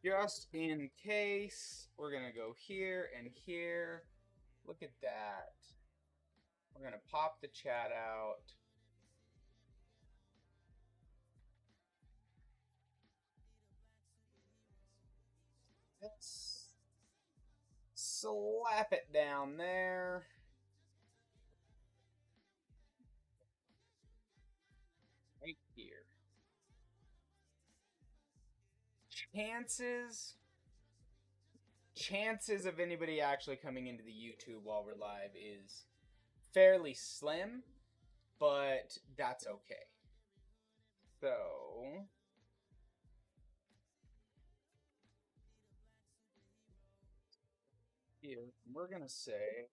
just in case, we're going to go here and here. Look at that. We're going to pop the chat out. Let's slap it down there. Right here. Chances of anybody actually coming into the YouTube while we're live is fairly slim, but that's okay. So here we're gonna say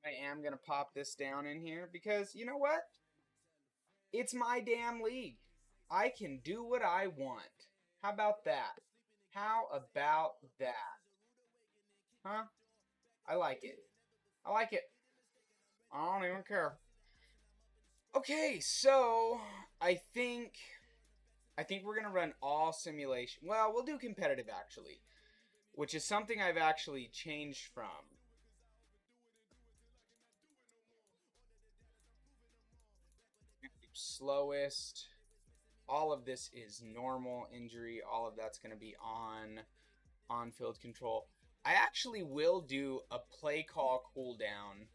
I am gonna pop this down in here because you know what? It's my damn league. I can do what I want. How about that? How about that? Huh? I like it. I like it. I don't even care. Okay, so I think we're gonna run all simulation. Well, we'll do competitive actually, which is something I've actually changed from. Slowest. All of this is normal injury. All of that's gonna be on field control. I actually will do a play call cooldown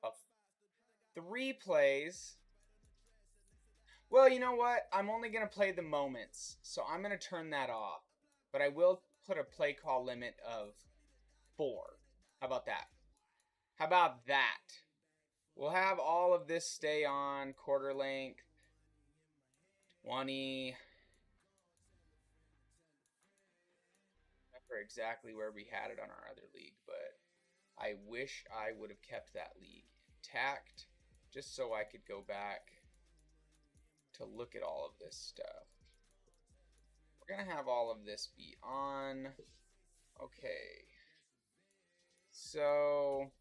of 3 plays. Well, you know what? I'm only going to play the moments, so I'm going to turn that off. But I will put a play call limit of 4. How about that? How about that? We'll have all of this stay on quarter length. 20. Remember exactly where we had it on our other league, but I wish I would have kept that league intact just so I could go back to look at all of this stuff. We're going to have all of this be on. Okay. So,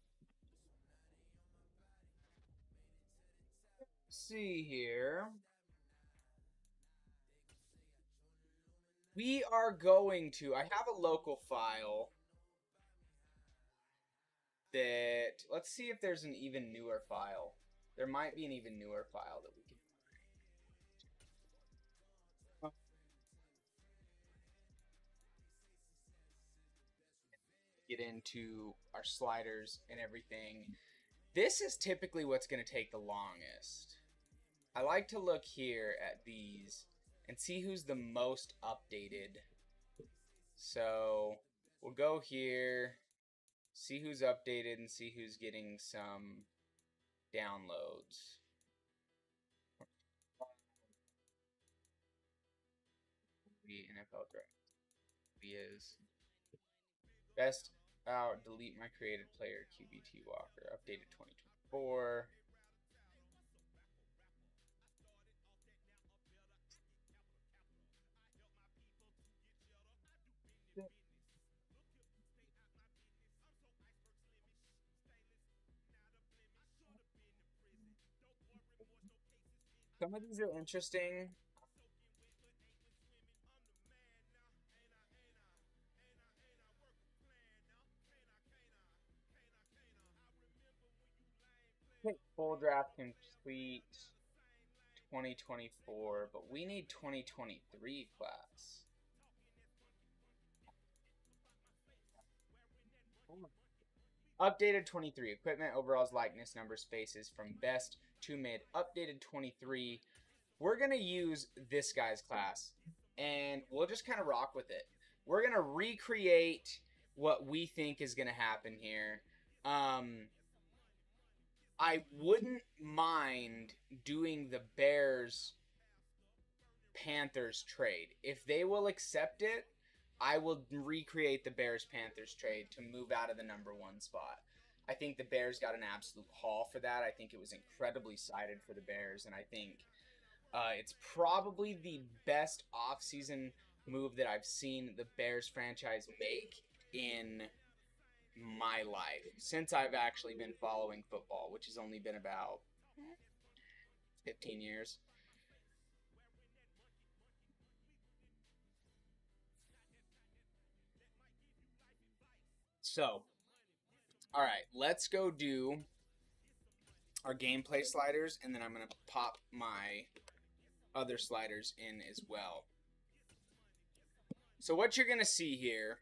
see here. We are going to, I have a local file that, let's see if there's an even newer file. There might be an even newer file that we can get into our sliders and everything. This is typically what's going to take the longest. I like to look here at these and see who's the most updated. So we'll go here, see who's updated, and see who's getting some downloads. The NFL draft is best out. Delete my created player QBT Walker. Updated 2024. Some of these are interesting. Full draft complete 2024, but we need 2023 class. Updated 23. Equipment, overalls, likeness, numbers, faces from best to mid. Updated 23. We're going to use this guy's class, and we'll just kind of rock with it. We're going to recreate what we think is going to happen here. I wouldn't mind doing the Bears Panthers trade. If they will accept it, I will recreate the Bears Panthers trade to move out of the #1 spot. I think the Bears got an absolute haul for that. I think it was incredibly sided for the Bears, and I think it's probably the best offseason move that I've seen the Bears franchise make in my life since I've actually been following football, which has only been about 15 years. So, all right, let's go do our gameplay sliders, and then I'm going to pop my other sliders in as well. So, what you're going to see here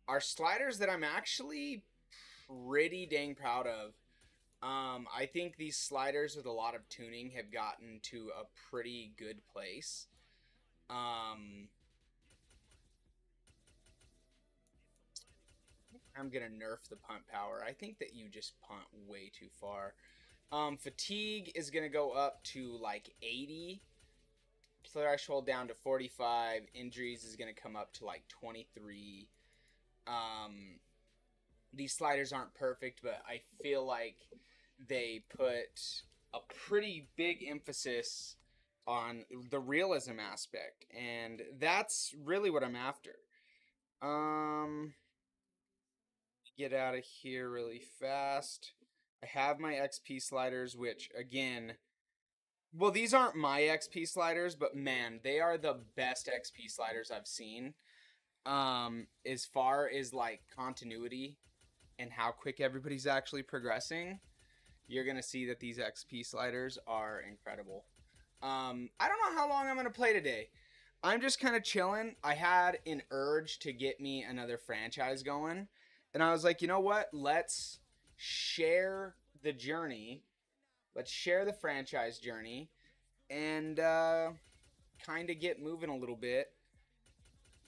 are sliders that I'm actually pretty dang proud of. I think these sliders with a lot of tuning have gotten to a pretty good place. I'm gonna nerf the punt power. I think that you just punt way too far. Fatigue is gonna go up to like 80. Threshold down to 45. Injuries is gonna come up to like 23. Um, these sliders aren't perfect, but I feel like they put a pretty big emphasis on the realism aspect, and that's really what I'm after. Um, get out of here really fast. I have my XP sliders, which again, well, these aren't my XP sliders, but man, they are the best XP sliders I've seen. As far as like continuity and how quick everybody's actually progressing, you're gonna see that these XP sliders are incredible. I don't know how long I'm gonna play today. I'm just kind of chilling. I had an urge to get me another franchise going, and I was like, you know what? Let's share the journey. Let's share the franchise journey, and kind of get moving a little bit.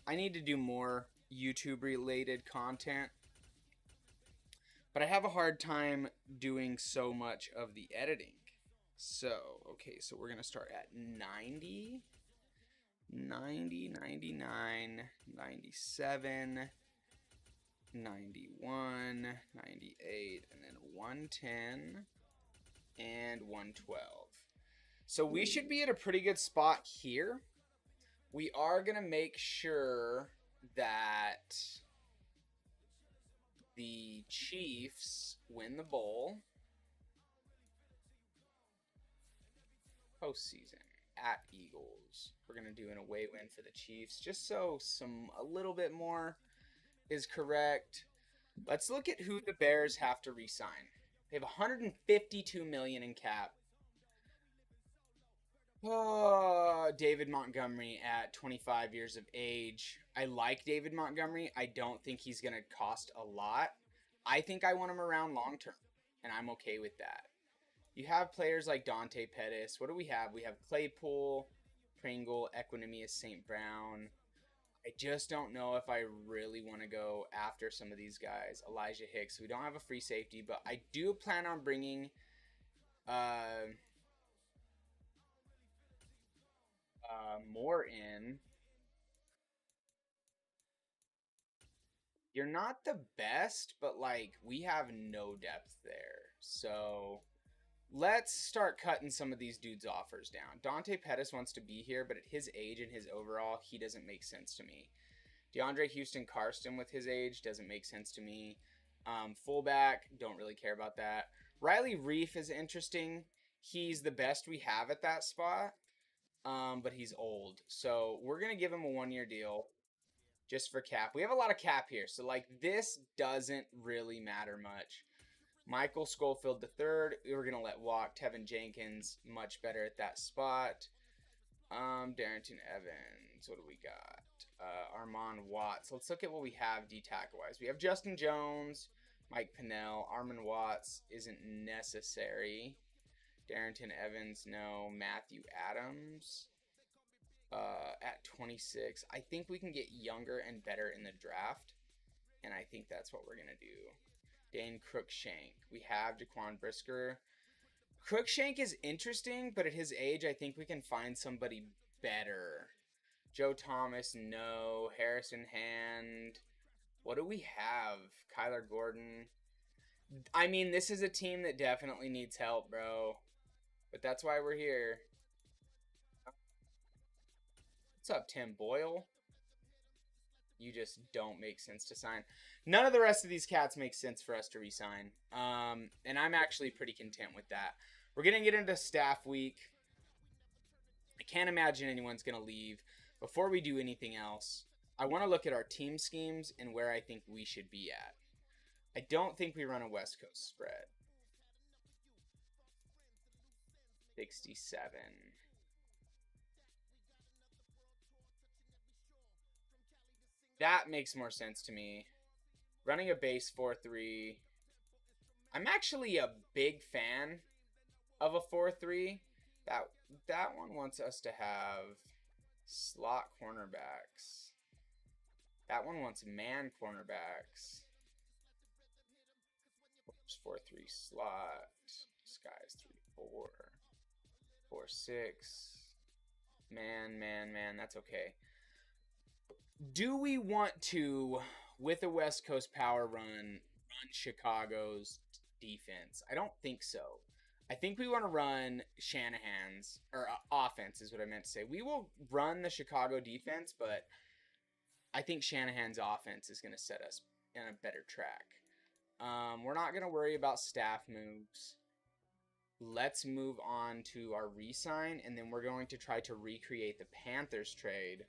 I need to do more YouTube related content, but I have a hard time doing so much of the editing. So, okay, so we're going to start at 90, 90, 99, 97, 91, 98, and then 110 and 112. So we should be at a pretty good spot here. We are going to make sure that the Chiefs win the bowl postseason at Eagles. We're going to do an away win for the Chiefs just so a little bit more is correct. Let's look at who the Bears have to re-sign. They have 152 million in cap. Oh, David Montgomery at 25 years of age. I like David Montgomery. I don't think he's going to cost a lot. I think I want him around long term, and I'm okay with that. You have players like Dante Pettis. What do we have? We have Claypool, Pringle, Equinemius St. Brown. I just don't know if I really want to go after some of these guys. Elijah Hicks. We don't have a free safety, but I do plan on bringing more in. You're not the best, but like we have no depth there. So let's start cutting some of these dudes' offers down. Dante Pettis wants to be here, but at his age and his overall, he doesn't make sense to me. DeAndre Houston Karsten with his age doesn't make sense to me. Fullback, don't really care about that. Riley Reef is interesting. He's the best we have at that spot, but he's old. So we're going to give him a 1-year deal just for cap. We have a lot of cap here, so like this doesn't really matter much. Michael Schofield III, we're going to let walk. Tevin Jenkins, much better at that spot. Darrington Evans, what do we got? Armand Watts. Let's look at what we have D-tackle-wise. We have Justin Jones, Mike Pinnell. Armand Watts isn't necessary. Darrington Evans, no. Matthew Adams at 26. I think we can get younger and better in the draft, and I think that's what we're going to do. Dane Crookshank. We have Jaquan Brisker. Crookshank is interesting, but at his age, I think we can find somebody better. Joe Thomas, no. Harrison Hand. What do we have? Kyler Gordon. I mean, this is a team that definitely needs help, bro. But that's why we're here. What's up, Tim Boyle? You just don't make sense to sign. None of the rest of these cats make sense for us to resign. And I'm actually pretty content with that. We're gonna get into staff week. I can't imagine anyone's gonna leave. Before we do anything else, I want to look at our team schemes and where I think we should be at. I don't think we run a West Coast spread. 67. That makes more sense to me. Running a base 4-3. I'm actually a big fan of a 4-3. That that one wants us to have slot cornerbacks. That one wants man cornerbacks. 4-3 slot. This guy's 3-4. 4-6. Man. That's okay. Do we want to, with a West Coast power run Chicago's defense? I don't think so. I think we want to run Shanahan's, or offense is what I meant to say. We will run the Chicago defense, but I think Shanahan's offense is going to set us in a better track. We're not going to worry about staff moves. Let's move on to our re-sign, and then we're going to try to recreate the Panthers trade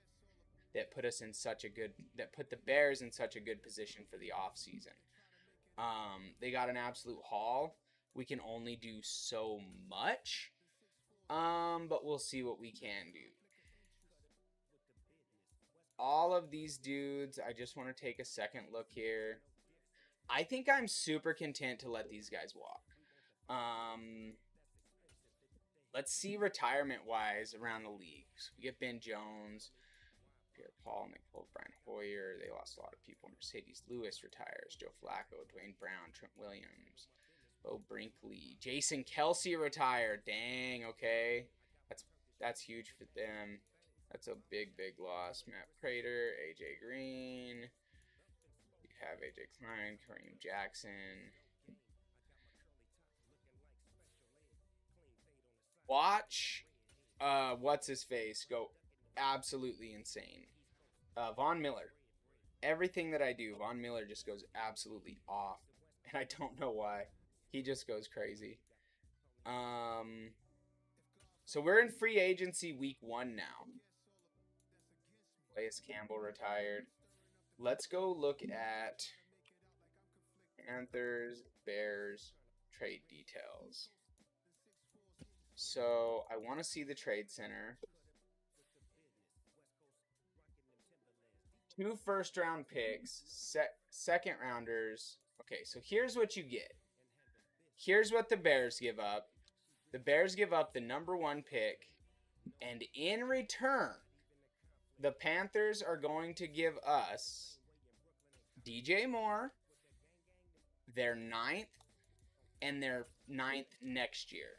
that put us in such a good, that put the Bears in such a good position for the offseason. They got an absolute haul. We can only do so much, but we'll see what we can do. All of these dudes, I just want to take a second look here. I think I'm super content to let these guys walk. Let's see retirement-wise around the league. So we get Ben Jones, Pierre Paul, Nicole, Brian Hoyer. They lost a lot of people. Mercedes Lewis retires. Joe Flacco, Dwayne Brown, Trent Williams, Bo Brinkley, Jason Kelsey retired. Dang, okay. That's huge for them. That's a big loss. Matt Prater, AJ Green. We have AJ Klein, Kareem Jackson. Watch what's his face go absolutely insane. Von Miller. Everything that I do, Von Miller just goes absolutely off. And I don't know why. He just goes crazy. So we're in free agency week 1 now. Calais Campbell retired. Let's go look at Panthers, Bears, trade details. So I want to see the trade center. 2 first-round picks, second rounders. Okay, so here's what you get. Here's what the Bears give up. The Bears give up the number 1 pick, and in return, the Panthers are going to give us DJ Moore, their 9th, and their 9th next year.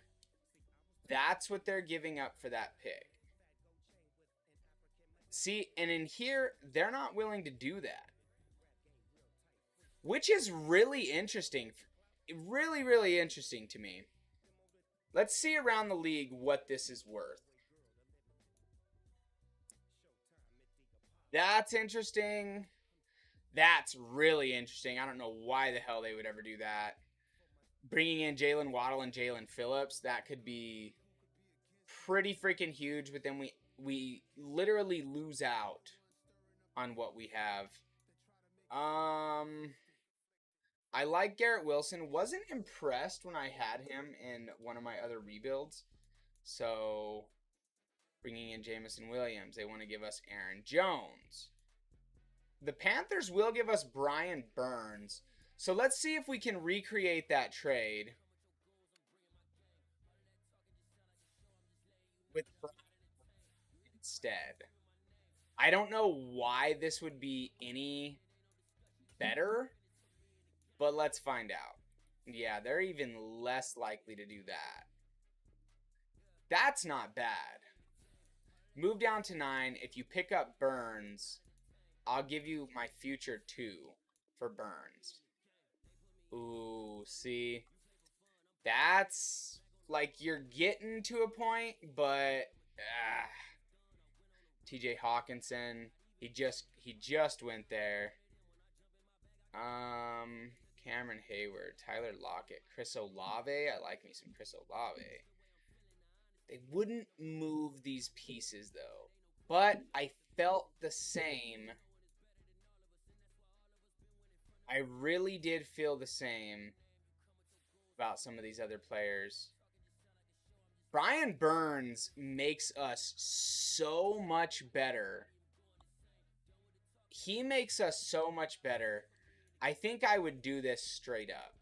That's what they're giving up for that pick. See, and in here, they're not willing to do that. Which is really interesting. Really interesting to me. Let's see around the league what this is worth. That's interesting. That's really interesting. I don't know why the hell they would ever do that. Bringing in Jalen Waddle and Jalen Phillips, that could be pretty freaking huge, but then we literally lose out on what we have. I like Garrett Wilson. Wasn't impressed when I had him in one of my other rebuilds. So, bringing in Jamison Williams. They want to give us Aaron Jones. The Panthers will give us Brian Burns. So, let's see if we can recreate that trade with Brian instead. I don't know why this would be any better, but let's find out. Yeah, they're even less likely to do that. That's not bad. Move down to 9. If you pick up Burns, I'll give you my future 2 for Burns. Ooh, see, that's like you're getting to a point, but TJ Hawkinson, he just went there. Cameron Hayward, Tyler Lockett, Chris Olave. I like me some Chris Olave. They wouldn't move these pieces though, but I felt the same. I really did feel the same about some of these other players. Brian Burns makes us so much better. He makes us so much better. I think I would do this straight up.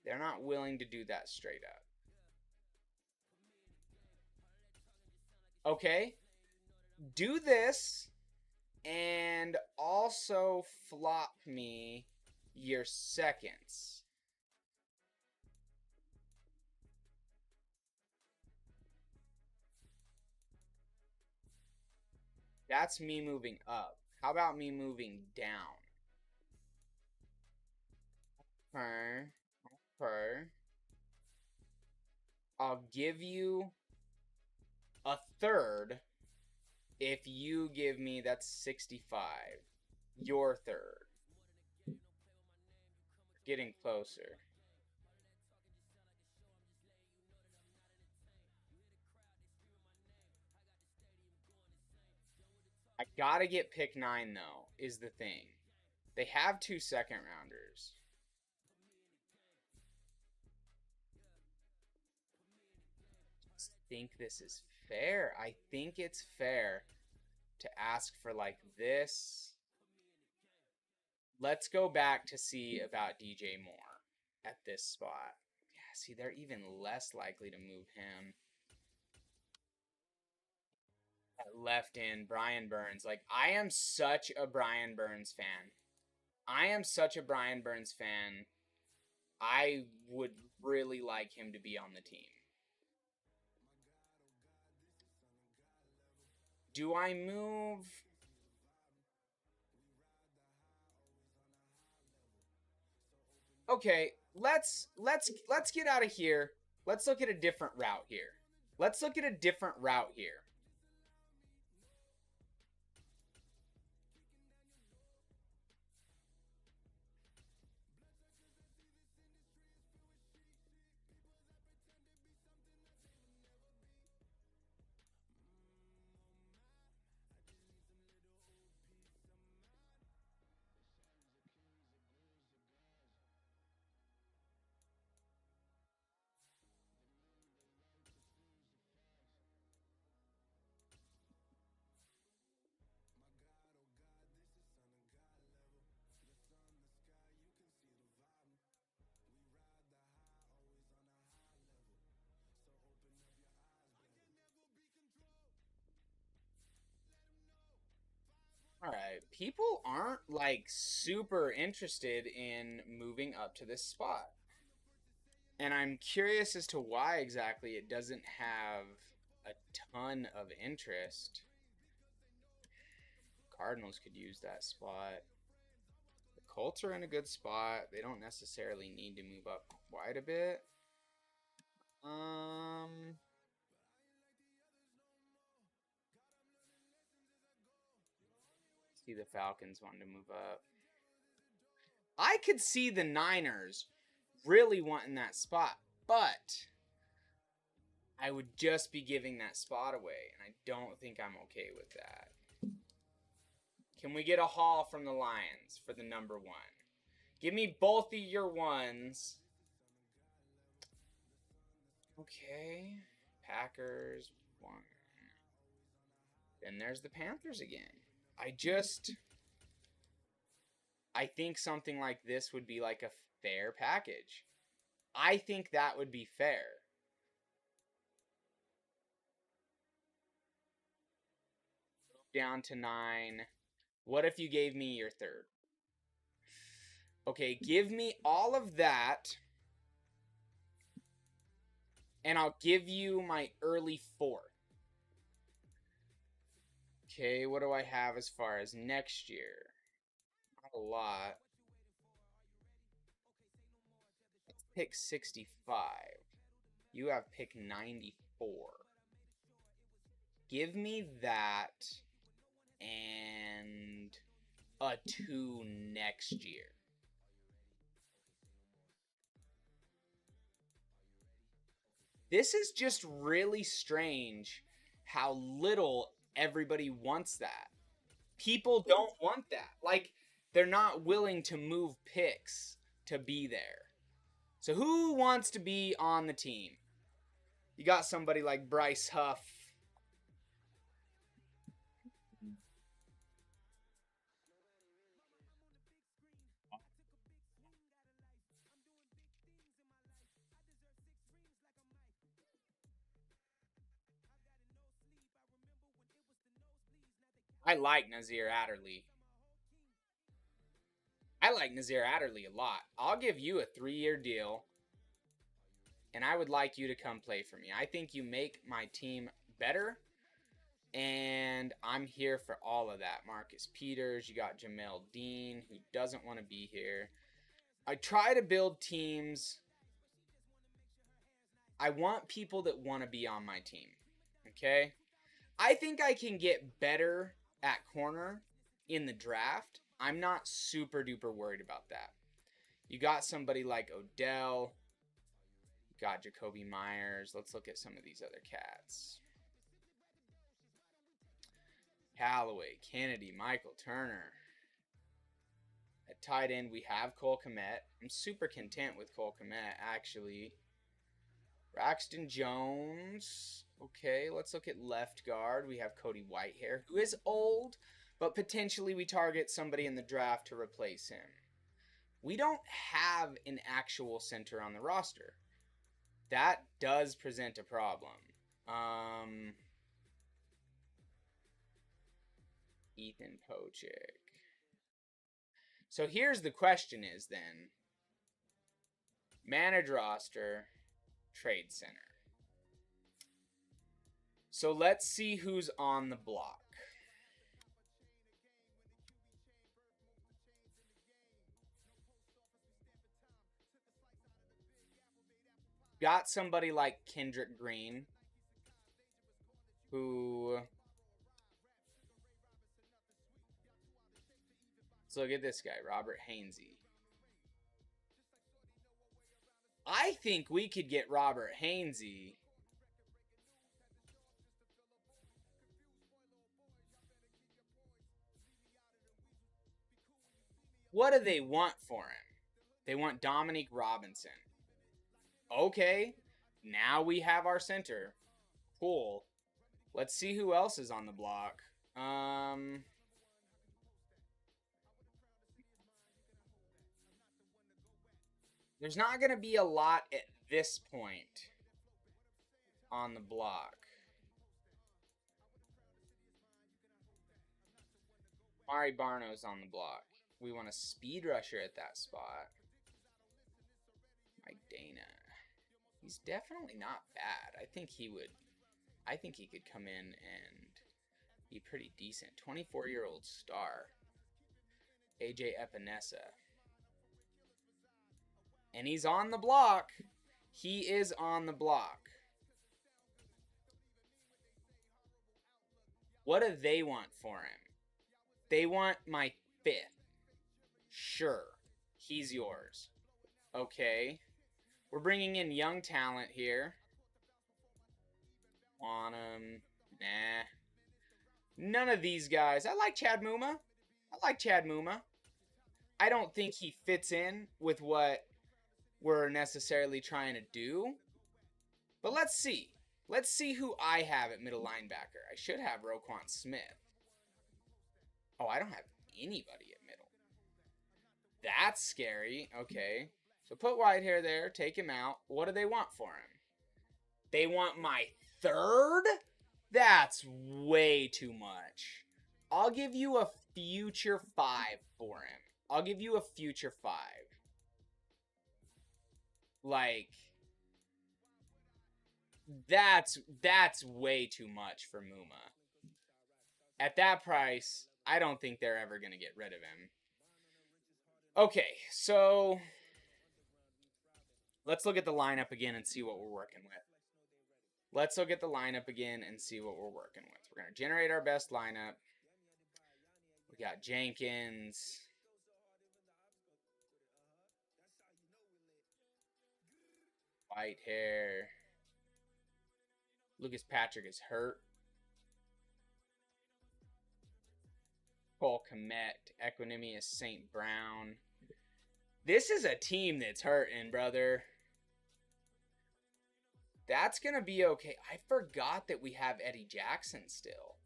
They're not willing to do that straight up. Okay, do this and also flop me your seconds. That's me moving up. How about me moving down? Per, per. I'll give you a third if you give me, that's 65. Your third. Getting closer. I gotta get pick 9 though, is the thing. They have 2 second rounders. I think this is fair. I think it's fair to ask for like this. Let's go back to see about DJ Moore at this spot. Yeah, see, they're even less likely to move him. At left in Brian Burns. Like, I am such a Brian Burns fan. I am such a Brian Burns fan. I would really like him to be on the team. Do I move? Okay, let's get out of here. Let's look at a different route here. Let's look at a different route here. All right. People aren't like super interested in moving up to this spot. And I'm curious as to why exactly it doesn't have a ton of interest. Cardinals could use that spot. The Colts are in a good spot. They don't necessarily need to move up quite a bit. Um See the Falcons wanting to move up. I could see the Niners really wanting that spot, but I would just be giving that spot away, and I don't think I'm okay with that. Can we get a haul from the Lions for the number 1? Give me both of your ones. Okay. Packers, 1. Then there's the Panthers again. I think something like this would be like a fair package. I think that would be fair. Down to 9. What if you gave me your third? Okay, give me all of that, and I'll give you my early 4th. Okay, what do I have as far as next year? Not a lot. pick 65. You have pick 94. Give me that and a 2 next year. This is just really strange how little everybody wants that. People don't want that. Like, they're not willing to move picks to be there. So who wants to be on the team? You got somebody like Bryce Huff. I like Nazir Adderley. I like Nazir Adderley a lot. I'll give you a 3-year deal, and I would like you to come play for me. I think you make my team better, and I'm here for all of that. Marcus Peters, you got Jamel Dean, who doesn't want to be here. I try to build teams. I want people that want to be on my team, okay? I think I can get better at corner in the draft. I'm not super duper worried about that. You got somebody like Odell. You got Jacoby Myers. Let's look at some of these other cats. Callaway, Kennedy, Michael Turner. At tight end, we have Cole Kmet. I'm super content with Cole Kmet, actually. Braxton Jones. Okay, let's look at left guard. We have Cody Whitehair, who is old, but potentially we target somebody in the draft to replace him. We don't have an actual center on the roster. That does present a problem. Ethan Pochik. So here's the question is then, manage roster, trade center. So let's see who's on the block. Got somebody like Kendrick Green, who... So look at this guy, Robert Hainsey. I think we could get Robert Hainsey. What do they want for him? They want Dominique Robinson. Okay, now we have our center. Cool. Let's see who else is on the block. There's not going to be a lot at this point on the block. Mari Barno's on the block. We want a speed rusher at that spot. Mike Dana. He's definitely not bad. I think he could come in and be pretty decent. 24-year-old star. AJ Epinesa. And he's on the block. He is on the block. What do they want for him? They want my 5th. Sure. He's yours. Okay. We're bringing in young talent here. Want him. Nah. None of these guys. I like Chad Muma. I don't think he fits in with what we're necessarily trying to do. But let's see. Let's see who I have at middle linebacker. I should have Roquan Smith. Oh, I don't have anybody at middle. That's scary. Okay. So put Whitehair there. Take him out. What do they want for him? They want my 3rd? That's way too much. I'll give you a future 5 for him. I'll give you a future 5. Like, that's way too much for Muma. At that price, I don't think they're ever going to get rid of him. Okay, so Let's look at the lineup again and see what we're working with. Let's look at the lineup again and see what we're working with. We're going to generate our best lineup. We got Jenkins. Whitehair. Lucas Patrick is hurt. Cole Komet. Equanimous St. Brown. This is a team that's hurting, brother. That's going to be okay. I forgot that we have Eddie Jackson still.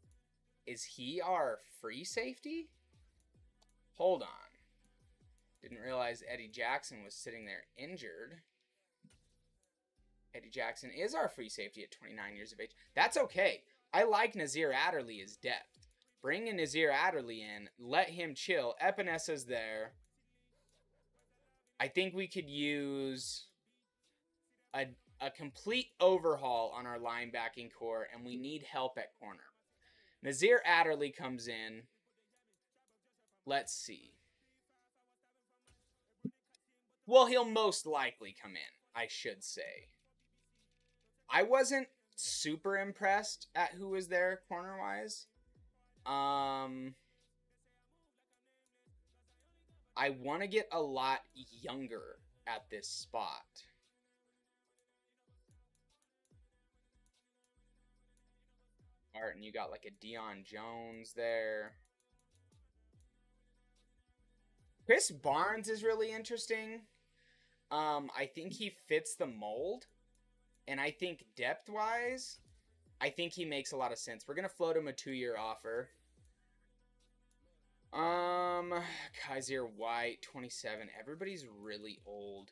Is he our free safety? Hold on. Didn't realize Eddie Jackson was sitting there injured. Eddie Jackson is our free safety at 29 years of age. That's okay. I like Nazir Adderley as depth. Bring in Nazir Adderley in. Let him chill. Epinesa's there. I think we could use a complete overhaul on our linebacking core, and we need help at corner. Nazir Adderley comes in. Let's see. Well, he'll most likely come in, I should say. I wasn't super impressed at who was there corner-wise. I want to get a lot younger at this spot. Martin, you got like a Deion Jones there. Chris Barnes is really interesting. I think he fits the mold. And I think depth-wise, I think he makes a lot of sense. We're going to float him a 2-year offer. Kaiser White, 27. Everybody's really old.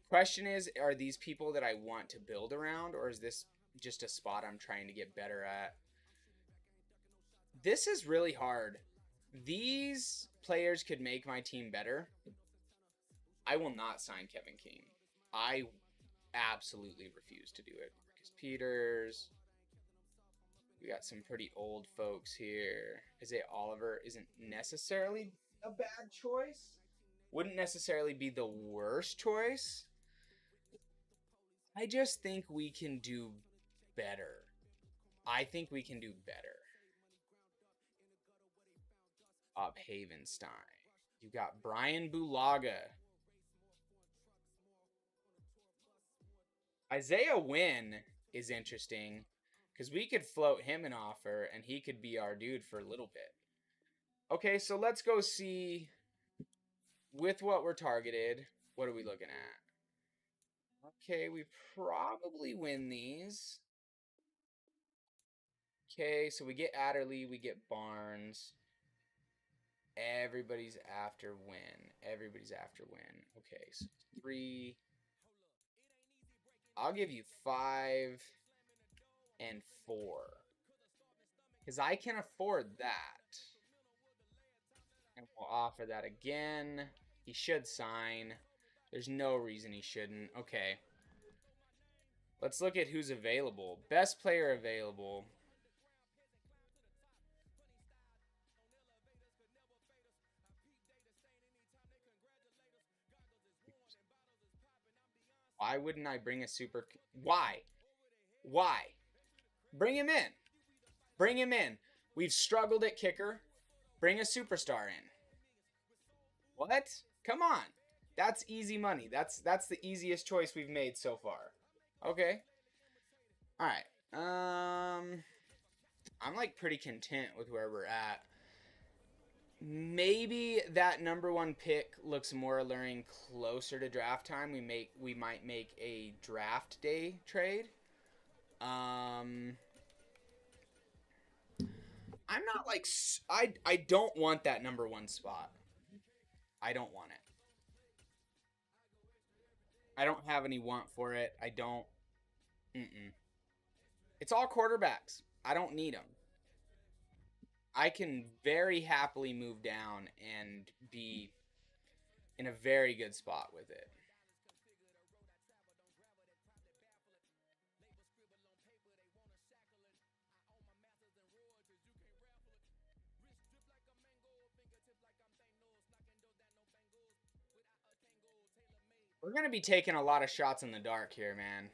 Question is, are these people that I want to build around, or is this just a spot I'm trying to get better at? This is really hard. These players could make my team better. I will not sign Kevin King. I absolutely refuse to do it. Marcus Peters. We got some pretty old folks here. Isaiah Oliver isn't necessarily a bad choice. Wouldn't necessarily be the worst choice. I just think we can do better. I think we can do better. Bob Havenstein. You got Brian Bulaga. Isaiah Wynn is interesting because we could float him an offer and he could be our dude for a little bit. Okay, so let's go see with what we're targeted. What are we looking at? Okay, we probably win these. Okay, so we get Adderley, we get Barnes. Everybody's after win. Everybody's after win. Okay, so 3. I'll give you 5 and 4. Because I can afford that. And we'll offer that again. He should sign. There's no reason he shouldn't. Okay. Let's look at who's available. Best player available. Why wouldn't I bring a super... Why? Why? Bring him in. Bring him in. We've struggled at kicker. Bring a superstar in. What? Come on. That's easy money. That's the easiest choice we've made so far. Okay. All right. I'm like pretty content with where we're at. Maybe that #1 pick looks more alluring closer to draft time. We might make a draft day trade. I'm not like I don't want that #1 spot. I don't want it. I don't have any want for it. I don't. It's all quarterbacks. I don't need them. I can very happily move down and be in a very good spot with it. We're going to be taking a lot of shots in the dark here, man.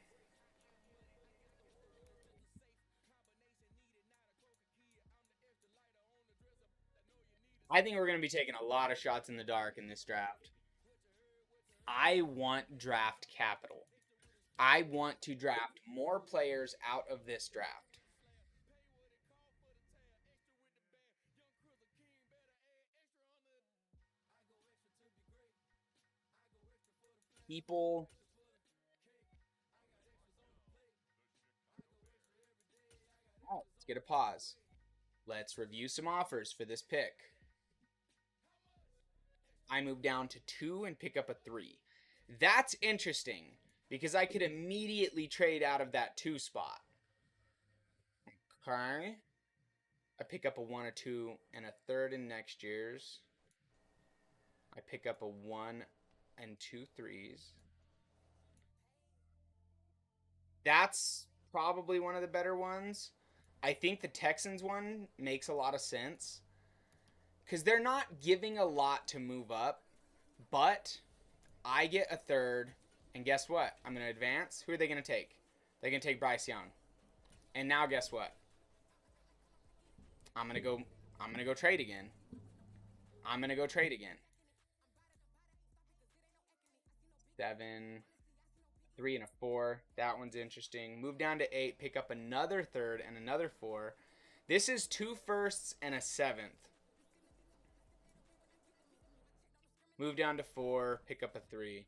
I think we're going to be taking a lot of shots in the dark in this draft. I want draft capital. I want to draft more players out of this draft. People. All right, let's get a pause. Let's review some offers for this pick. I move down to 2 and pick up a 3. That's interesting because I could immediately trade out of that 2 spot. Okay. I pick up a 1, a 2, and a third in next year's. I pick up a 1 and 2 threes. That's probably one of the better ones. I think the Texans one makes a lot of sense because they're not giving a lot to move up, but I get a third, and guess what? I'm going to advance. Who are they going to take? They're going to take Bryce Young. And now guess what? I'm going to go trade again. I'm going to go trade again. 7, 3 and a 4. That one's interesting. Move down to 8, pick up another third and another 4. This is 2 firsts and a 7th. Move down to 4, pick up a 3.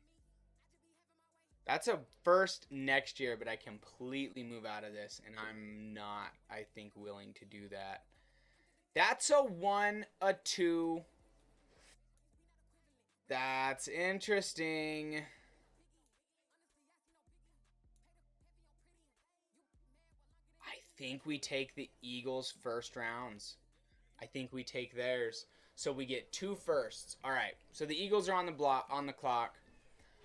That's a first next year, but I completely move out of this, and I'm not, I think, willing to do that. That's a 1, a 2. That's interesting. I think we take the Eagles' first rounds. I think we take theirs. So we get 2 firsts. All right. So the Eagles are on the clock.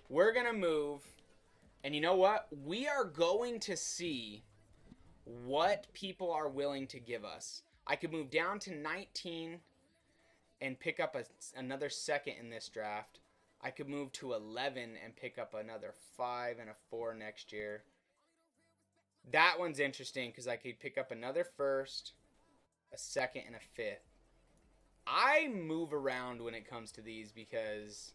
We're going to move. And you know what? We are going to see what people are willing to give us. I could move down to 19 and pick up another second in this draft. I could move to 11 and pick up another 5 and a 4 next year. That one's interesting because I could pick up another first, a second, and a fifth. I move around when it comes to these because,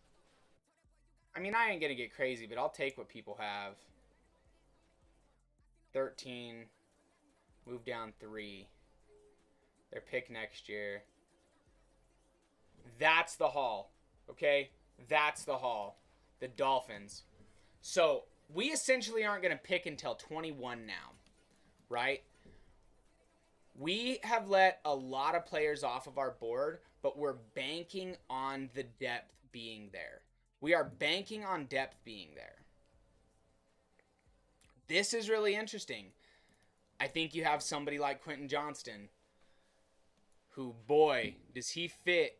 I mean, I ain't going to get crazy, but I'll take what people have. 13, move down 3. Their pick next year. That's the haul. Okay? That's the haul. The Dolphins. So, we essentially aren't going to pick until 21 now. Right? We have let a lot of players off of our board, but we're banking on the depth being there. We are banking on depth being there. This is really interesting. I think you have somebody like Quentin Johnston, who, boy, does he fit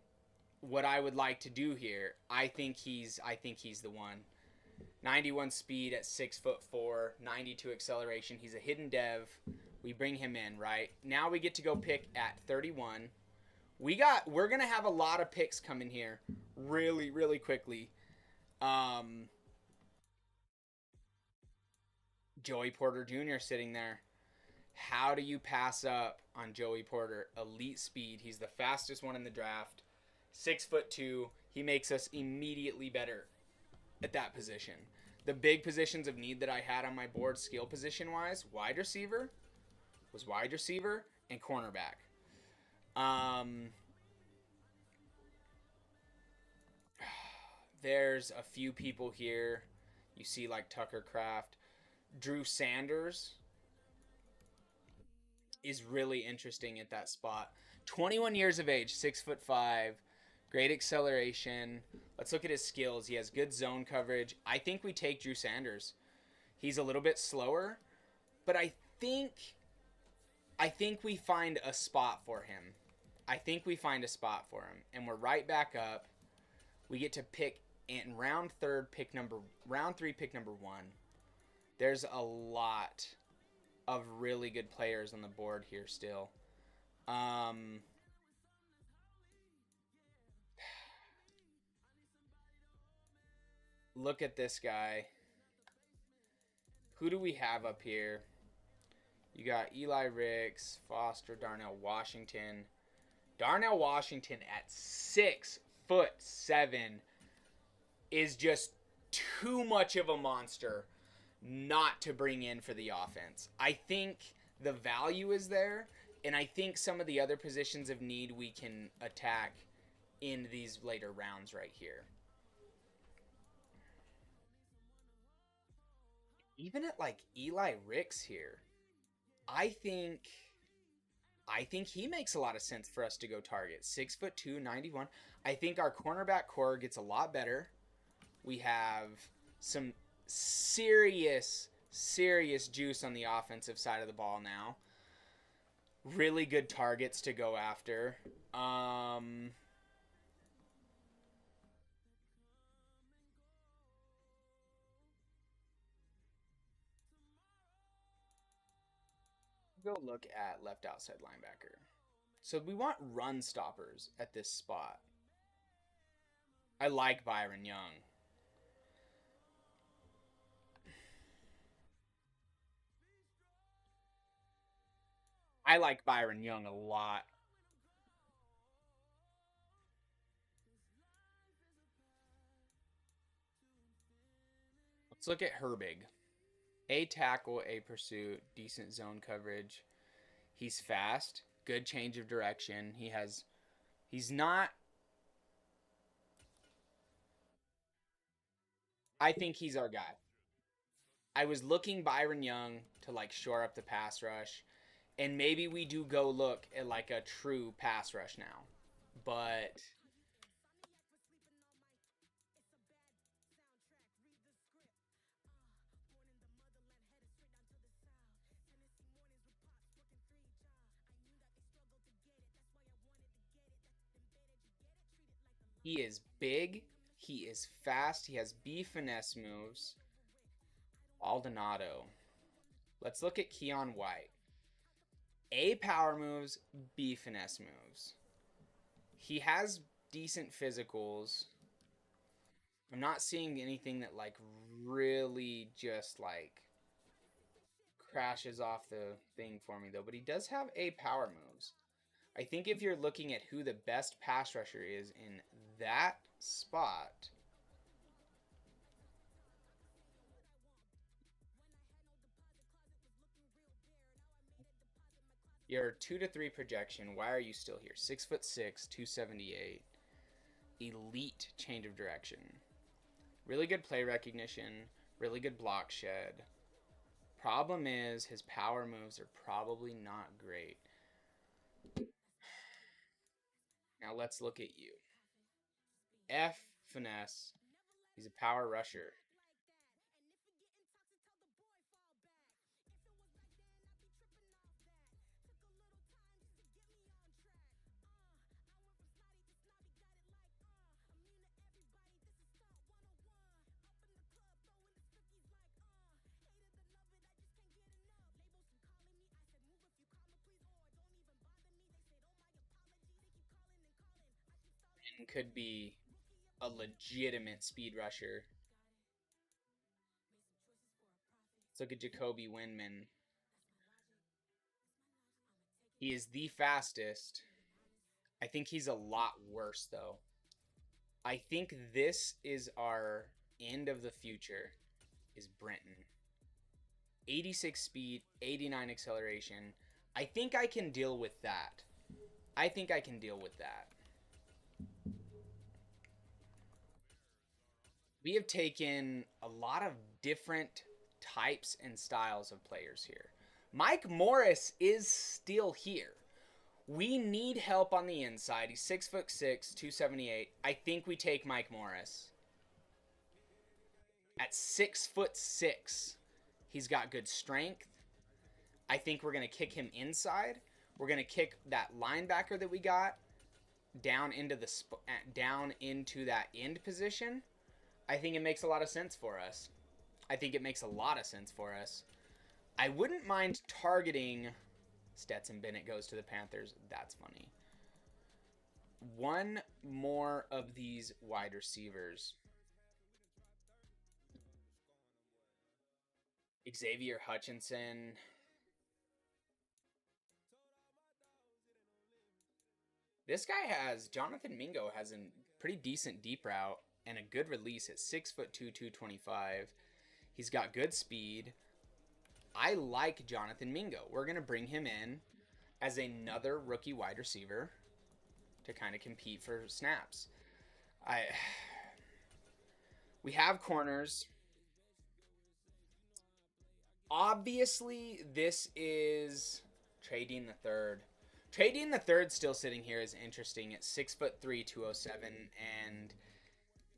what I would like to do here. I think he's the one. 91 speed at 6'4", 92 acceleration. He's a hidden dev. We bring him in, right? Now we get to go pick at 31. We're gonna have a lot of picks coming here really, really quickly. Joey Porter Jr. sitting there. How do you pass up on Joey Porter? Elite speed. He's the fastest one in the draft. 6'2". He makes us immediately better at that position. The big positions of need that I had on my board, skill position wise, wide receiver and cornerback. There's a few people here. You see like Tucker Craft. Drew Sanders is really interesting at that spot. 21 years of age, 6'5", great acceleration. Let's look at his skills. He has good zone coverage. I think we take Drew Sanders. He's a little bit slower, but I think we find a spot for him. And we're right back up. We get to pick in round 3, pick number 1. There's a lot of really good players on the board here still. look at this guy. Who do we have up here? You got Eli Ricks, Foster, Darnell Washington. Darnell Washington at 6'7" is just too much of a monster not to bring in for the offense. I think the value is there, and I think some of the other positions of need we can attack in these later rounds right here. Even at like Eli Ricks here, I think I think he makes a lot of sense for us to go target. 6'2", 91. I think our cornerback core gets a lot better. We have some serious juice on the offensive side of the ball now. Really good targets to go after. Go look at left outside linebacker. So we want run stoppers at this spot. I like Byron Young. I like Byron Young a lot. Let's look at Herbig. A tackle, a pursuit, decent zone coverage. He's fast, good change of direction. He's not. I think he's our guy. I was looking Byron Young to like shore up the pass rush, and maybe we do go look at like a true pass rush now. But he is big, he is fast, he has B finesse moves. Aldonado. Let's look at Keon White. A power moves, B finesse moves. He has decent physicals. I'm not seeing anything that like really just like crashes off the thing for me though, but he does have A power moves. I think if you're looking at who the best pass rusher is in that spot, your 2 to 3 projection. Why are you still here? 6'6", 278. Elite change of direction. Really good play recognition. Really good block shed. Problem is his power moves are probably not great. Now let's look at you. F finesse. He's a power rusher. And could be a legitimate speed rusher. Let's look at Jacoby Windman. He is the fastest. I think he's a lot worse though. I think this is our end of the future is Brenton. 86 speed, 89 acceleration. I think I can deal with that. I think I can deal with that. We have taken a lot of different types and styles of players here. Mike Morris is still here. We need help on the inside. He's 6'6", 278. I think we take Mike Morris. At 6'6", he's got good strength. I think we're gonna kick him inside. We're gonna kick that linebacker that we got down into that end position. I think it makes a lot of sense for us. I wouldn't mind targeting Stetson Bennett goes to the Panthers. That's funny. One more of these wide receivers. Xavier Hutchinson. This guy has Jonathan Mingo has a pretty decent deep route and a good release at 6'2", 225. He's got good speed. I like Jonathan Mingo. We're gonna bring him in as another rookie wide receiver to kind of compete for snaps. I we have corners. Obviously, this is trading the third. Trading the third still sitting here is interesting at 6'3", 207, and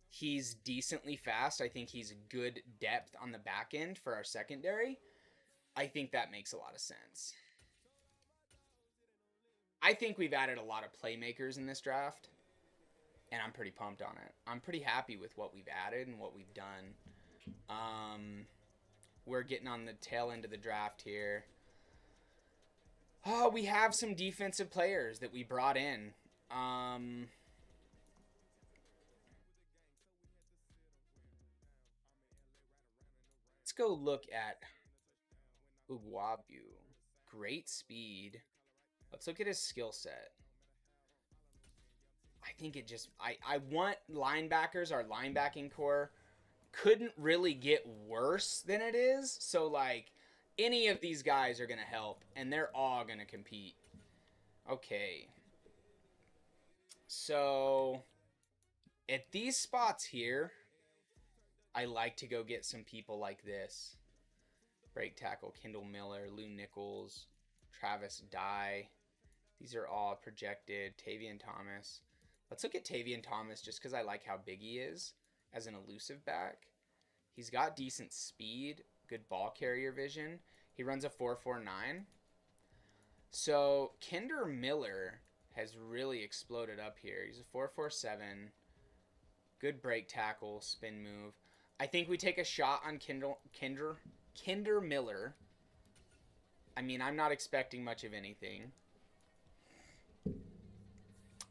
he's decently fast. I think he's good depth on the back end for our secondary. I think that makes a lot of sense. I think we've added a lot of playmakers in this draft, and I'm pretty pumped on it. I'm pretty happy with what we've added and what we've done. We're getting on the tail end of the draft here. Oh, we have some defensive players that we brought in. Let's go look at Ugwabu. Great speed. Let's look at his skill set. I think it just I want linebackers. Our linebacking core couldn't really get worse than it is. So like any of these guys are gonna help, and they're all gonna compete. Okay. So at these spots here, I like to go get some people like this. Break tackle, Kendall Miller, Lou Nichols, Travis Dye. These are all projected. Tavian Thomas. Let's look at Tavian Thomas just because I like how big he is as an elusive back. He's got decent speed, good ball carrier vision. He runs a 4.49. So Kendall Miller has really exploded up here. He's a 4.47. Good break tackle, spin move. I think we take a shot on Kendall Miller. I mean, I'm not expecting much of anything.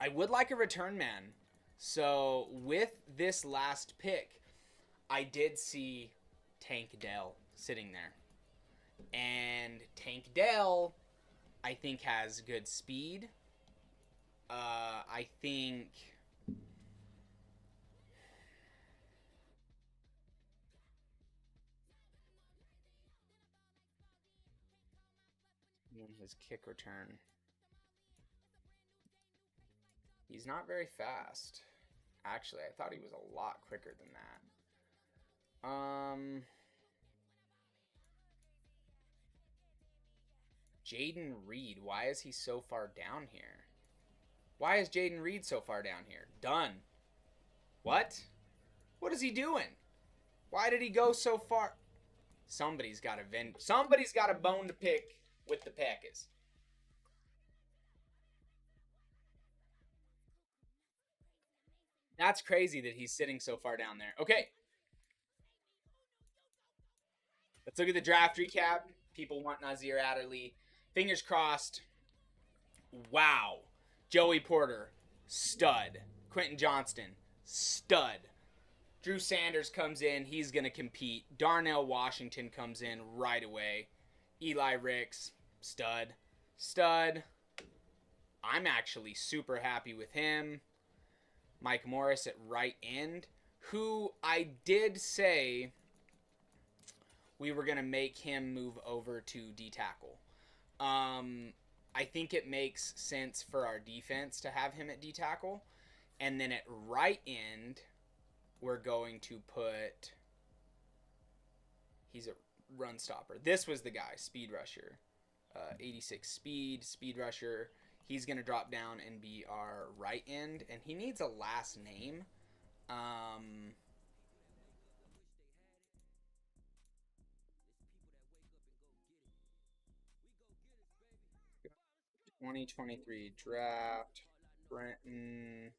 I would like a return man. So with this last pick, I did see Tank Dell sitting there. And Tank Dell, I think, has good speed. I think his kick return. He's not very fast. Actually, I thought he was a lot quicker than that. Jaden Reed. Why is he so far down here? Why is Jaden Reed so far down here? Done. What? What is he doing? Why did he go so far? Somebody's got a bone to pick with the Packers. That's crazy that he's sitting so far down there. Okay. Let's look at the draft recap. People want Nazir Adderley. Fingers crossed. Wow. Joey Porter, stud. Quentin Johnston, stud. Drew Sanders comes in. He's going to compete. Darnell Washington comes in right away. Eli Ricks, stud. Stud. I'm actually super happy with him. Mike Morris at right end, who I did say we were going to make him move over to D tackle. I think it makes sense for our defense to have him at D tackle. And then at right end, we're going to put. He's a run stopper. This was the guy, speed rusher. 86 speed rusher. He's going to drop down and be our right end. And he needs a last name. 2023 draft. Brenton.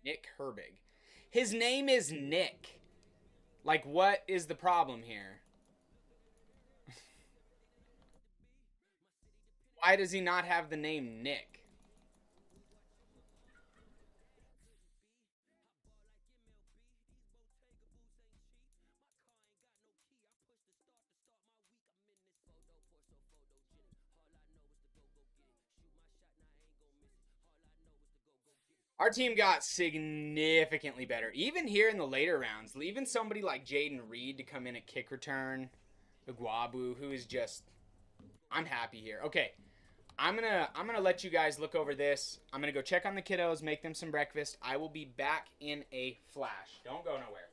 Nick Herbig. His name is Nick. Like, what is the problem here? Why does he not have the name Nick? Our team got significantly better. Even here in the later rounds, even somebody like Jaden Reed to come in at kick return, Iguabu, who is just I'm happy here. Okay. I'm gonna let you guys look over this. I'm gonna go check on the kiddos, make them some breakfast. I will be back in a flash. Don't go nowhere.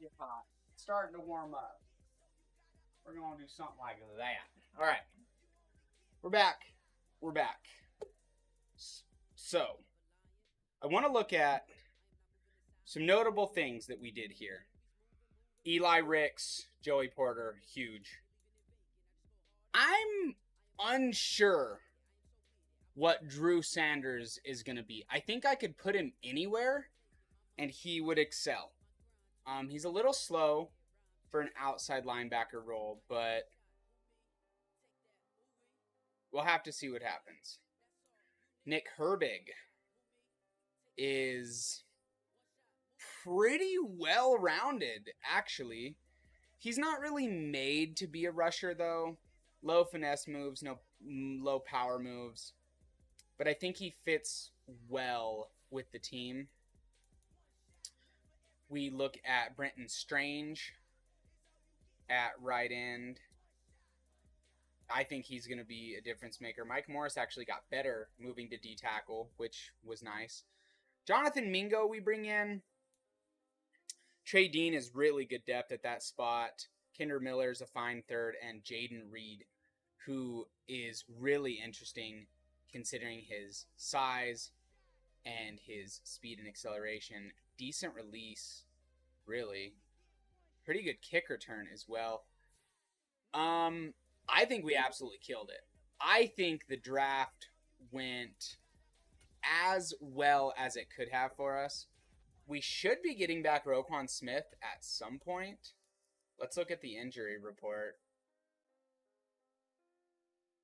get hot. It's starting to warm up. We're going to do something like that. All right. We're back. We're back. So, I want to look at some notable things that we did here. Eli Ricks, Joey Porter, huge. I'm unsure what Drew Sanders is going to be. I think I could put him anywhere and he would excel. He's a little slow for an outside linebacker role, but we'll have to see what happens. Nick Herbig is pretty well-rounded, actually. He's not really made to be a rusher, though. Low finesse moves, no low power moves. But I think he fits well with the team. We look at Brenton Strange at right end. I think he's going to be a difference maker. Mike Morris actually got better moving to D tackle, which was nice. Jonathan Mingo we bring in. Trey Dean is really good depth at that spot. Kinder Miller's a fine third. And Jaden Reed, who is really interesting considering his size and his speed and acceleration. Decent release, really. Pretty good kick return as well. I think we absolutely killed it. I think the draft went as well as it could have for us. We should be getting back Roquan Smith at some point. Let's look at the injury report.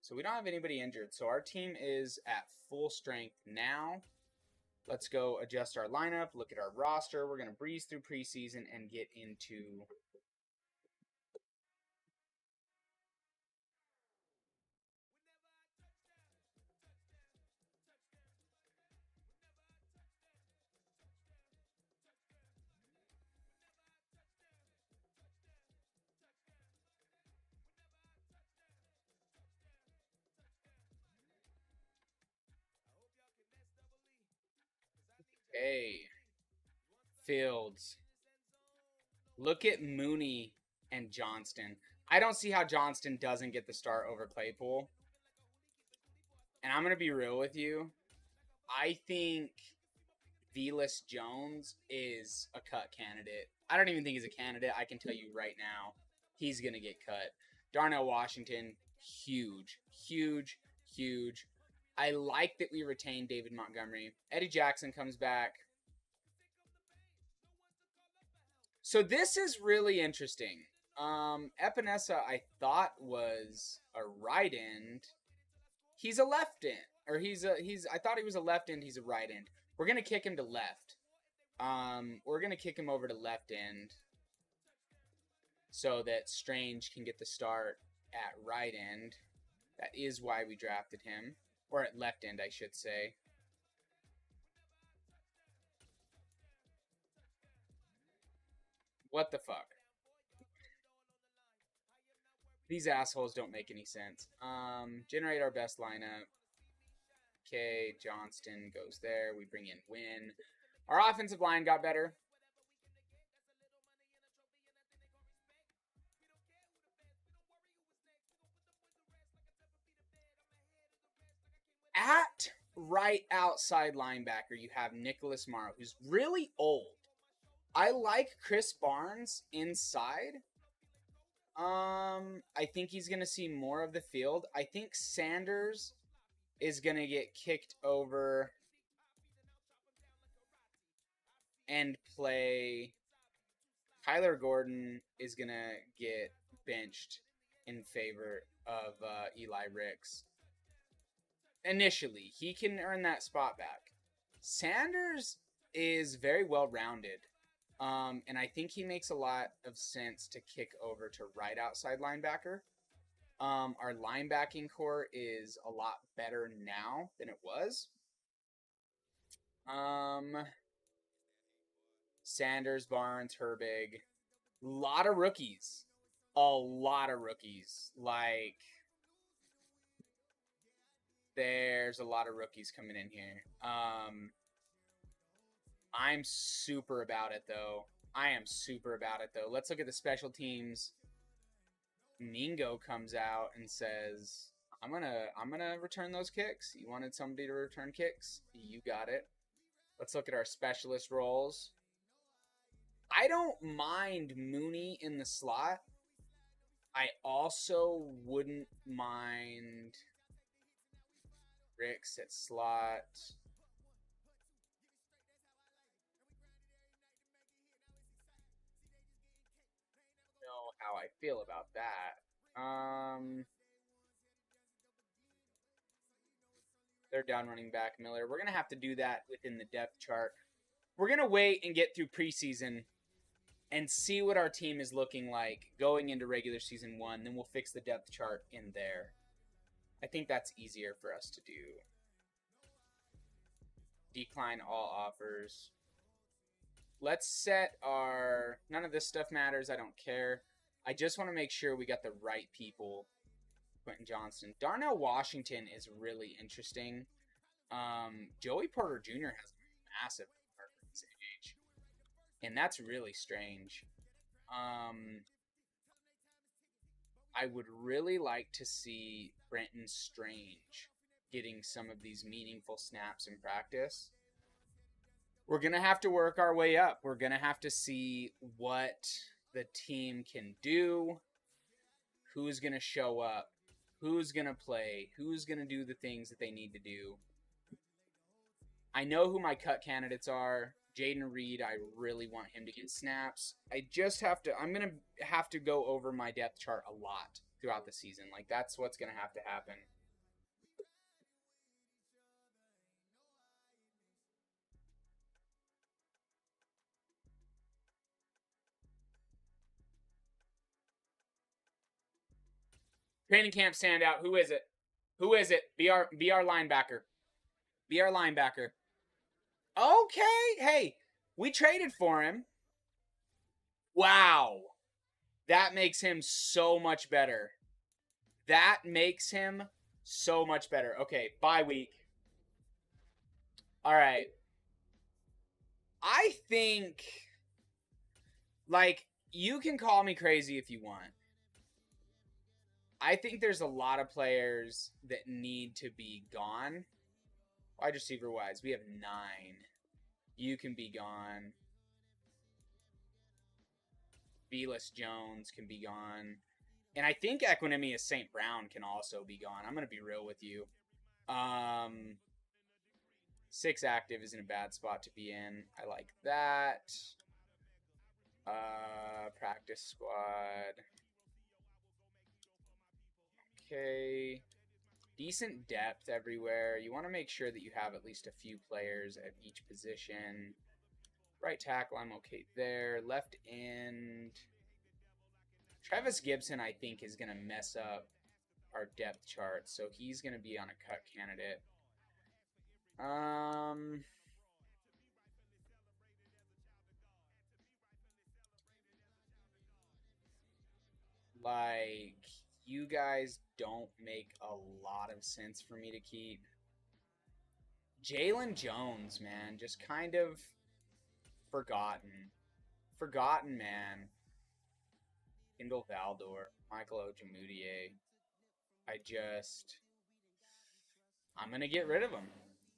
So we don't have anybody injured. So our team is at full strength now. Let's go adjust our lineup, look at our roster. We're going to breeze through preseason and get into Fields. Look at Mooney and Johnston. I don't see how Johnston doesn't get the start over Claypool. And I'm going to be real with you. I think Velus Jones is a cut candidate. I don't even think he's a candidate. I can tell you right now, he's going to get cut. Darnell Washington, huge, huge, huge. I like that we retained David Montgomery. Eddie Jackson comes back. So this is really interesting. Epinesa, I thought was a right end. He's a left end, or I thought he was a left end. He's a right end. We're gonna kick him to left. We're gonna kick him over to left end, so that Strange can get the start at right end. That is why we drafted him, or at left end, I should say. What the fuck? These assholes don't make any sense. Generate our best lineup. Okay, Johnston goes there. We bring in Wynn. Our offensive line got better. At right outside linebacker, you have Nicholas Morrow, who's really old. I like Chris Barnes inside. I think he's going to see more of the field. I think Sanders is going to get kicked over and play. Kyler Gordon is going to get benched in favor of Eli Ricks. Initially, he can earn that spot back. Sanders is very well-rounded. And I think he makes a lot of sense to kick over to right outside linebacker. Our linebacking core is a lot better now than it was. Sanders, Barnes, Herbig. A lot of rookies. Like, there's a lot of rookies coming in here. I'm super about it, though. I am super about it though. Let's look at the special teams. Mingo comes out and says, I'm gonna return those kicks. You wanted somebody to return kicks? You got it. Let's look at our specialist roles. I don't mind Mooney in the slot. I also wouldn't mind Ricks at slot. Know how I feel about that. They're down running back Miller. We're gonna have to do that within the depth chart. We're gonna wait and get through preseason and see what our team is looking like going into regular season 1. Then we'll fix the depth chart in there. I think that's easier for us to do. Decline all offers. Let's set our... None of this stuff matters. I don't care. I just want to make sure we got the right people. Quentin Johnston. Darnell Washington is really interesting. Joey Porter Jr. has a massive age. And that's really strange. I would really like to see Brenton Strange getting some of these meaningful snaps in practice. We're going to have to work our way up. We're going to have to see what the team can do, who's going to show up, who's going to play, who's going to do the things that they need to do. I know who my cut candidates are. Jaden Reed, I really want him to get snaps. I just have to, I'm going to have to go over my depth chart a lot throughout the season. Like, that's what's going to have to happen. Training camp standout. Who is it? Who is it? Be our linebacker. Be our linebacker. Okay. Hey, we traded for him. Wow. That makes him so much better. That makes him so much better. Okay, bye week. All right. I think, like, you can call me crazy if you want. I think there's a lot of players that need to be gone. Wide receiver wise, we have 9. You can be gone. Velas Jones can be gone. And I think Equanimous St. Brown can also be gone. I'm going to be real with you. 6 active isn't a bad spot to be in. I like that. Practice squad. Okay. Decent depth everywhere. You want to make sure that you have at least a few players at each position. Right tackle, I'm okay there. Left end. Travis Gibson, I think, is going to mess up our depth chart, so he's going to be on a cut candidate. Like, you guys don't make a lot of sense for me to keep. Jalen Jones, man, just kind of forgotten. Forgotten, man. Kendall Valdor, Michael Ojemudier. I'm going to get rid of him.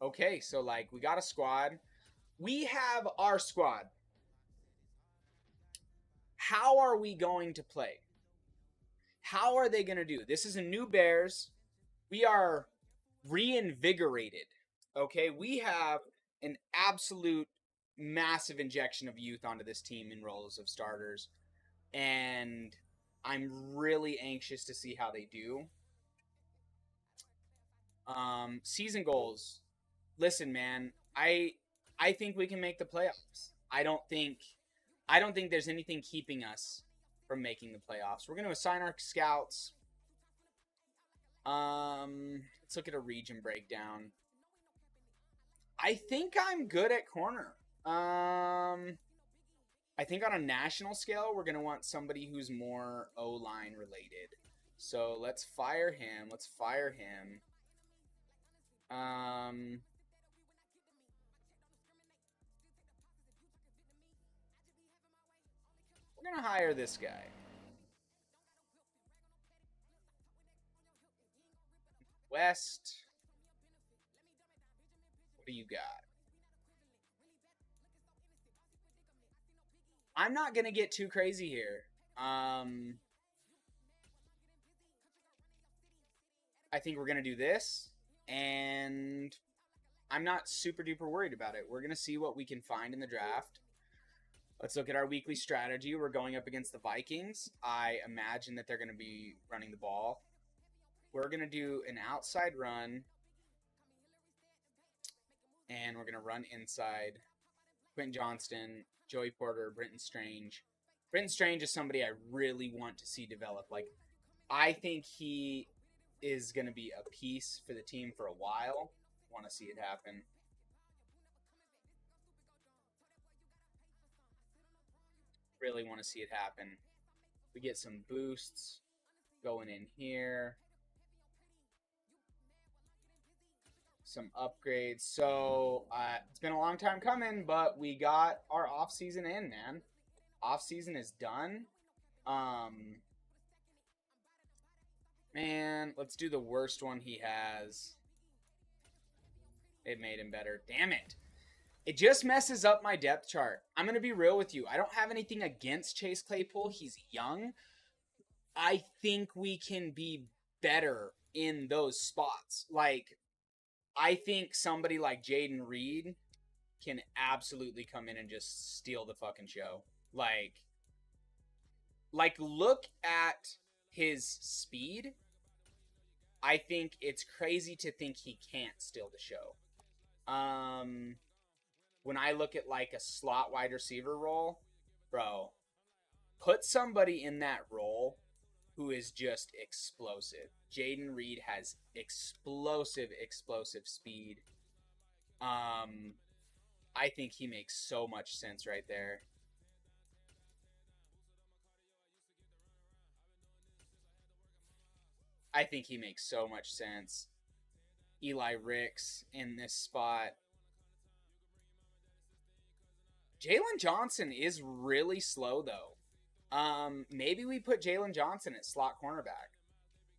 Okay, so, like, we got a squad. We have our squad. How are we going to play? How are they going to do? This is a new Bears. We are reinvigorated. Okay, we have an absolute massive injection of youth onto this team in roles of starters. And I'm really anxious to see how they do. Season goals. Listen, man, I think we can make the playoffs. I don't think there's anything keeping us from making the playoffs. We're going to assign our scouts. Let's look at a region breakdown. I think I'm good at corner. I think on a national scale, we're going to want somebody who's more O-line related. So let's fire him. Let's fire him. We're going to hire this guy. West. What do you got? I'm not going to get too crazy here. I think we're going to do this, and I'm not super duper worried about it. We're going to see what we can find in the draft. Let's look at our weekly strategy. We're going up against the Vikings. I imagine that they're going to be running the ball. We're going to do an outside run, and we're going to run inside. Quentin Johnston, Joey Porter, Brenton Strange. Brenton Strange is somebody I really want to see develop. Like, I think he is going to be a piece for the team for a while. Want to see it happen. Really want to see it happen. We get some boosts going in here. Some upgrades. So it's been a long time coming, but we got our off season in, man. Off season is done. Man, let's do the worst one he has. It made him better. Damn it. It just messes up my depth chart. I'm going to be real with you. I don't have anything against Chase Claypool. He's young. I think we can be better in those spots. Like, I think somebody like Jaden Reed can absolutely come in and just steal the fucking show. Like look at his speed. I think it's crazy to think he can't steal the show. When I look at like a slot wide receiver role, bro, put somebody in that role who is just explosive. Jaden Reed has explosive speed. I think he makes so much sense right there. I think he makes so much sense. Eli Ricks in this spot. Jalen Johnson is really slow, though. Maybe we put Jalen Johnson at slot cornerback.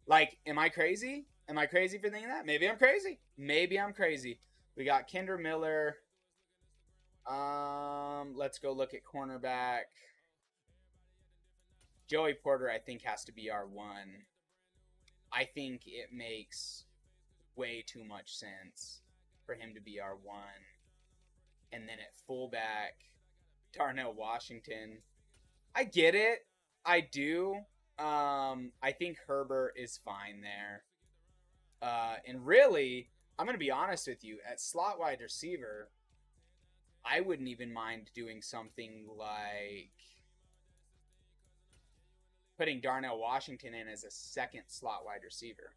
Like, am I crazy? Am I crazy for thinking that? Maybe I'm crazy. Maybe I'm crazy. We got Kender Miller. Let's go look at cornerback. Joey Porter, I think, has to be our one. I think it makes way too much sense for him to be our one. And then at fullback, Darnell Washington. I get it. I do. I think Herbert is fine there. And really, I'm going to be honest with you. At slot wide receiver, I wouldn't even mind doing something like putting Darnell Washington in as a second slot wide receiver.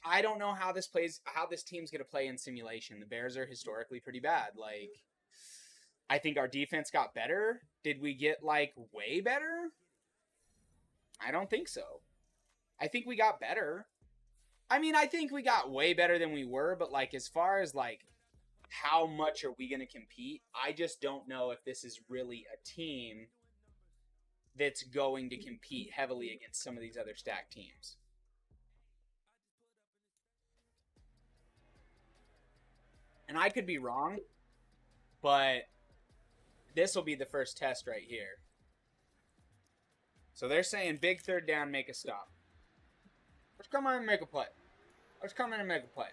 I don't know how this team's going to play in simulation. The Bears are historically pretty bad. Like, I think our defense got better. Did we get, like, way better? I don't think so. I think we got better. I mean, I think we got way better than we were, but, like, as far as, like, how much are we going to compete, I just don't know if this is really a team that's going to compete heavily against some of these other stacked teams. And I could be wrong, but this will be the first test right here. So they're saying big third down, make a stop. Let's come in and make a play. Let's come in and make a play.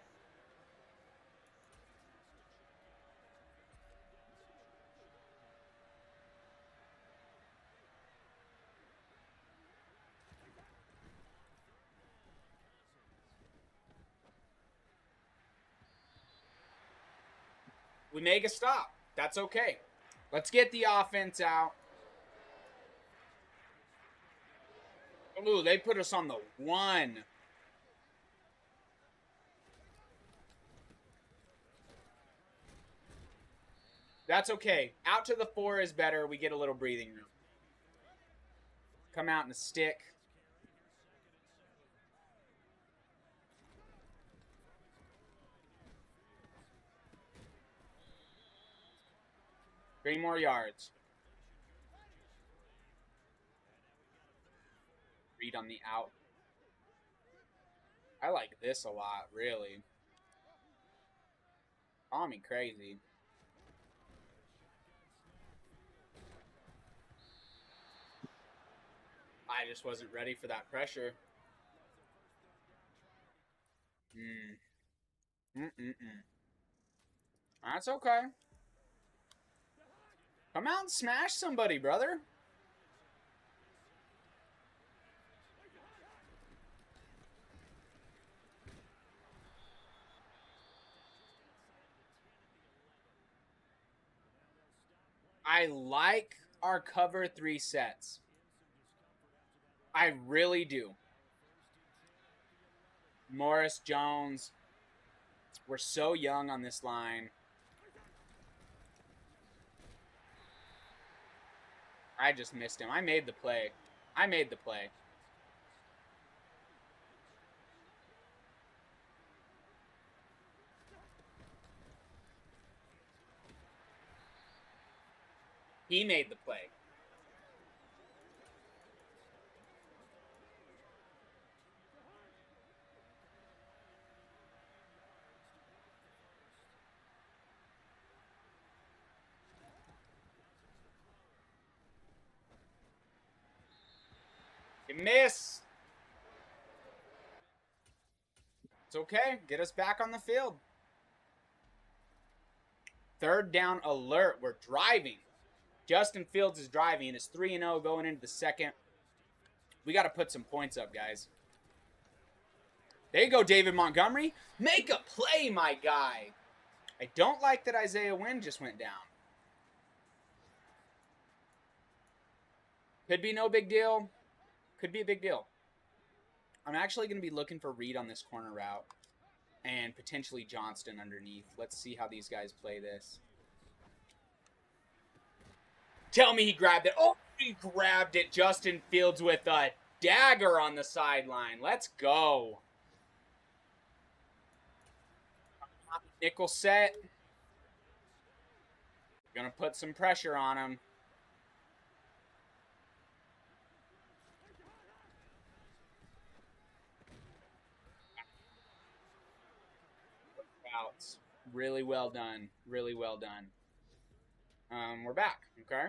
We make a stop. That's okay. Let's get the offense out. Ooh, they put us on the 1. That's okay. Out to the 4 is better. We get a little breathing room. Come out in a stick. 3 more yards. Read on the out. I like this a lot, really. Call me crazy. I just wasn't ready for that pressure. That's okay. Come out and smash somebody, brother. I like our cover 3 sets. I really do. Morris, Jones. We're so young on this line. I just missed him. I made the play. I made the play. He made the play. You miss. It's okay. Get us back on the field. 3rd down alert. We're driving. Justin Fields is driving. It's 3-0 going into the second. We got to put some points up, guys. There you go, David Montgomery. Make a play, my guy. I don't like that Isaiah Wynn just went down. Could be no big deal. Could be a big deal. I'm actually going to be looking for Reed on this corner route and potentially Johnston underneath. Let's see how these guys play this. Tell me he grabbed it. Oh, he grabbed it. Justin Fields with a dagger on the sideline. Let's go. Nickel set. Gonna put some pressure on him. Outs. Really well done. Really well done. We're back. Okay.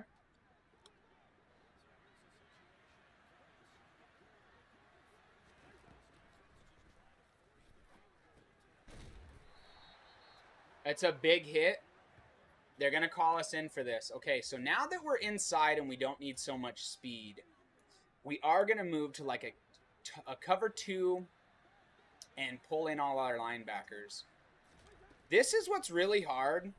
It's a big hit. They're going to call us in for this. Okay, so now that we're inside and we don't need so much speed, we are going to move to like a cover 2 and pull in all our linebackers. This is what's really hard.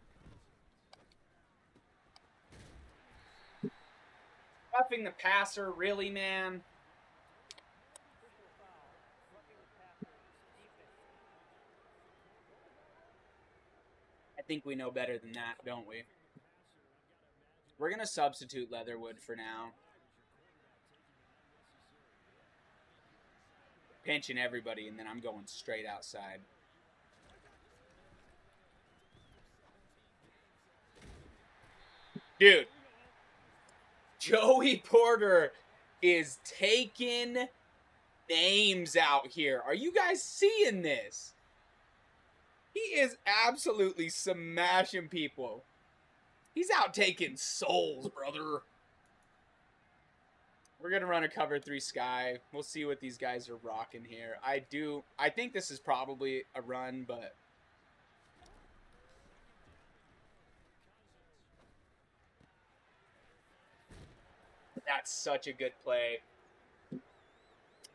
Roughing the passer, really, man? I think we know better than that, don't we? We're going to substitute Leatherwood for now. Pinching everybody, and then I'm going straight outside. Dude. Joey Porter is taking names out here. Are you guys seeing this? He is absolutely smashing people. He's out taking souls, brother. We're going to run a cover 3 sky. We'll see what these guys are rocking here. I think this is probably a run, but that's such a good play.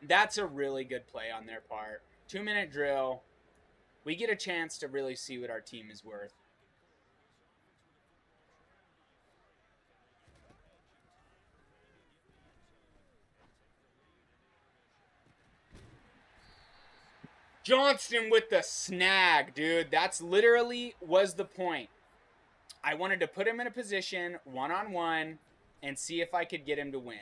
That's a really good play on their part. 2-minute drill. We get a chance to really see what our team is worth. Johnston with the snag, dude. That's literally was the point. I wanted to put him in a position, one-on-one, and see if I could get him to win.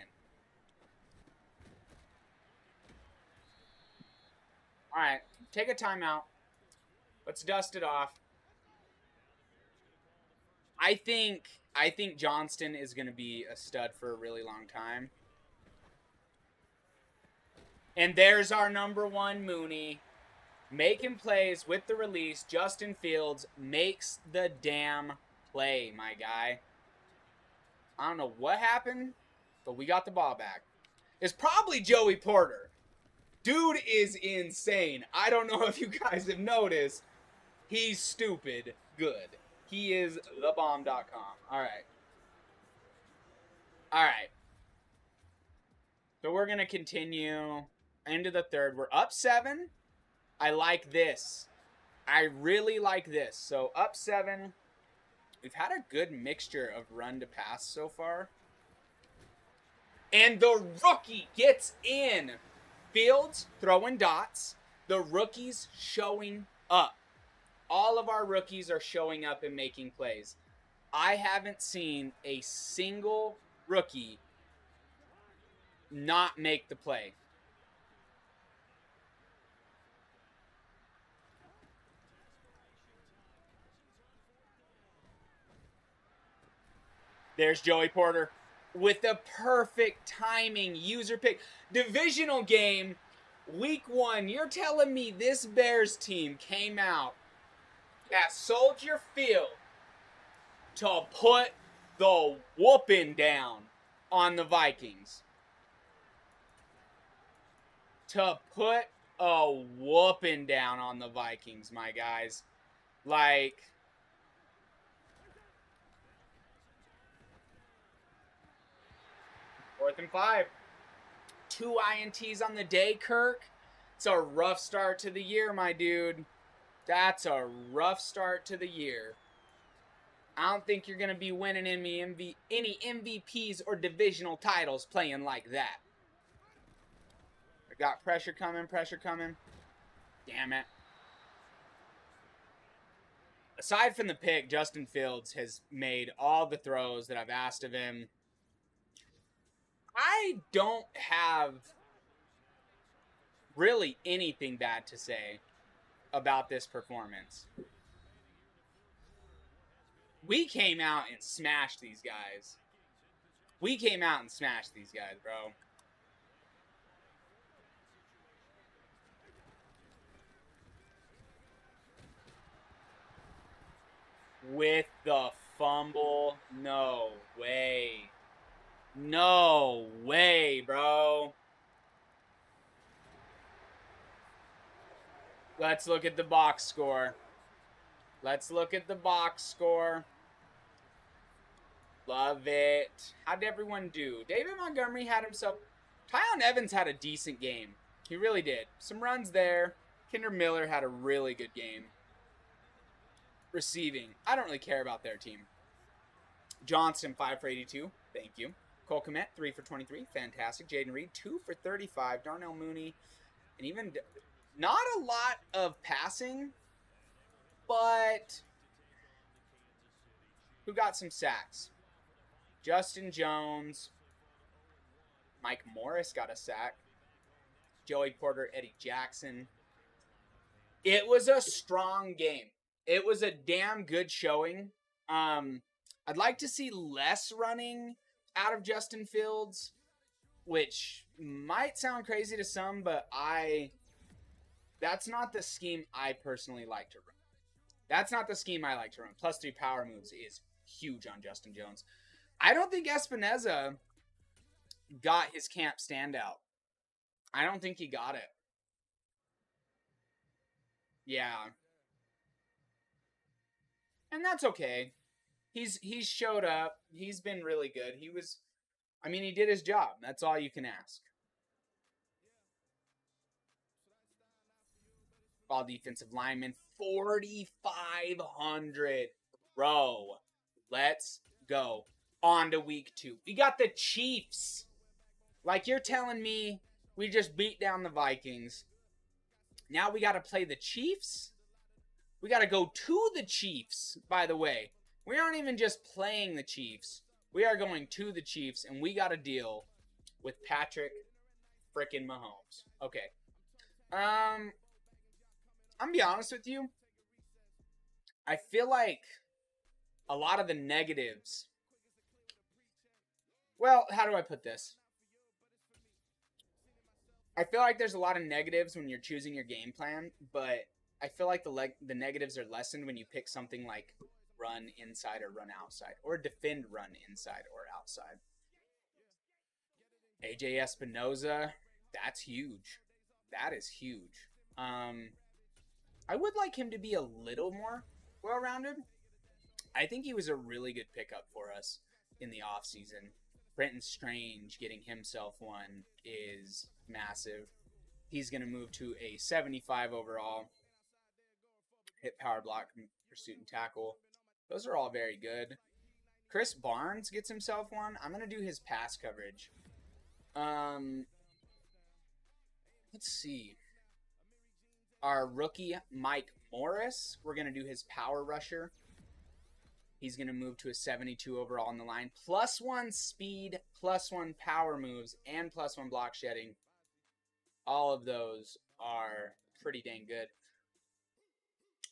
All right, take a timeout. Let's dust it off. I think I think Johnston is going to be a stud for a really long time. And there's our number one Mooney. Making plays with the release. Justin Fields makes the damn play, my guy. I don't know what happened, but we got the ball back. It's probably Joey Porter. Dude is insane. I don't know if you guys have noticed. He's stupid good. He is thebomb.com. All right. All right. So we're going to continue into the third. We're up 7. I like this. I really like this. So up 7. We've had a good mixture of run to pass so far. And the rookie gets in. Fields throwing dots. The rookies showing up. All of our rookies are showing up and making plays. I haven't seen a single rookie not make the play. There's Joey Porter with the perfect timing user pick. Divisional game, week 1. You're telling me this Bears team came out at Soldier Field to put the whooping down on the Vikings? To put a whooping down on the Vikings, my guys. Like, 4th and 5. 2 INTs on the day, Kirk. It's a rough start to the year, my dude. That's a rough start to the year. I don't think you're going to be winning any MVPs or divisional titles playing like that. I got pressure coming. Damn it. Aside from the pick, Justin Fields has made all the throws that I've asked of him. I don't have really anything bad to say about this performance. We came out and smashed these guys. Bro. With the fumble. No way. No way, bro. Let's look at the box score. Love it. How'd everyone do? David Montgomery had himself... Tyon Evans had a decent game. He really did. Some runs there. Kinder Miller had a really good game. Receiving. I don't really care about their team. Johnson, 5 for 82. Thank you. Cole Kmet, 3 for 23. Fantastic. Jaden Reed, 2 for 35. Darnell Mooney. And even not a lot of passing, but who got some sacks? Justin Jones. Mike Morris got a sack. Joey Porter, Eddie Jackson. It was a strong game. It was a damn good showing. I'd like to see less running out of Justin Fields, which might sound crazy to some, but that's not the scheme I personally like to run. Plus 3 power moves is huge on Justin Jones. I don't think Espinoza got his camp standout. I don't think he got it. Yeah. And that's okay. He's showed up. He's been really good. He did his job. That's all you can ask. All defensive linemen, 4,500. Bro, let's go. On to week 2. We got the Chiefs. Like, you're telling me we just beat down the Vikings. Now we got to play the Chiefs? We got to go to the Chiefs, by the way. We aren't even just playing the Chiefs. We are going to the Chiefs, and we got to deal with Patrick frickin' Mahomes. Okay. I'm going to be honest with you. I feel like a lot of the negatives well, how do I put this? I feel like there's a lot of negatives when you're choosing your game plan, but I feel like the negatives are lessened when you pick something like run inside or run outside, or defend run inside or outside. AJ Espinoza, that's huge. That is huge. I would like him to be a little more well rounded. I think he was a really good pickup for us in the offseason. Brenton Strange getting himself one is massive. He's going to move to a 75 overall. Hit, power block, pursuit, and tackle. Those are all very good. Chris Barnes gets himself one. I'm going to do his pass coverage. Let's see. Our rookie, Mike Morris, we're going to do his power rusher. He's going to move to a 72 overall on the line. +1 speed, +1 power moves, and +1 block shedding. All of those are pretty dang good.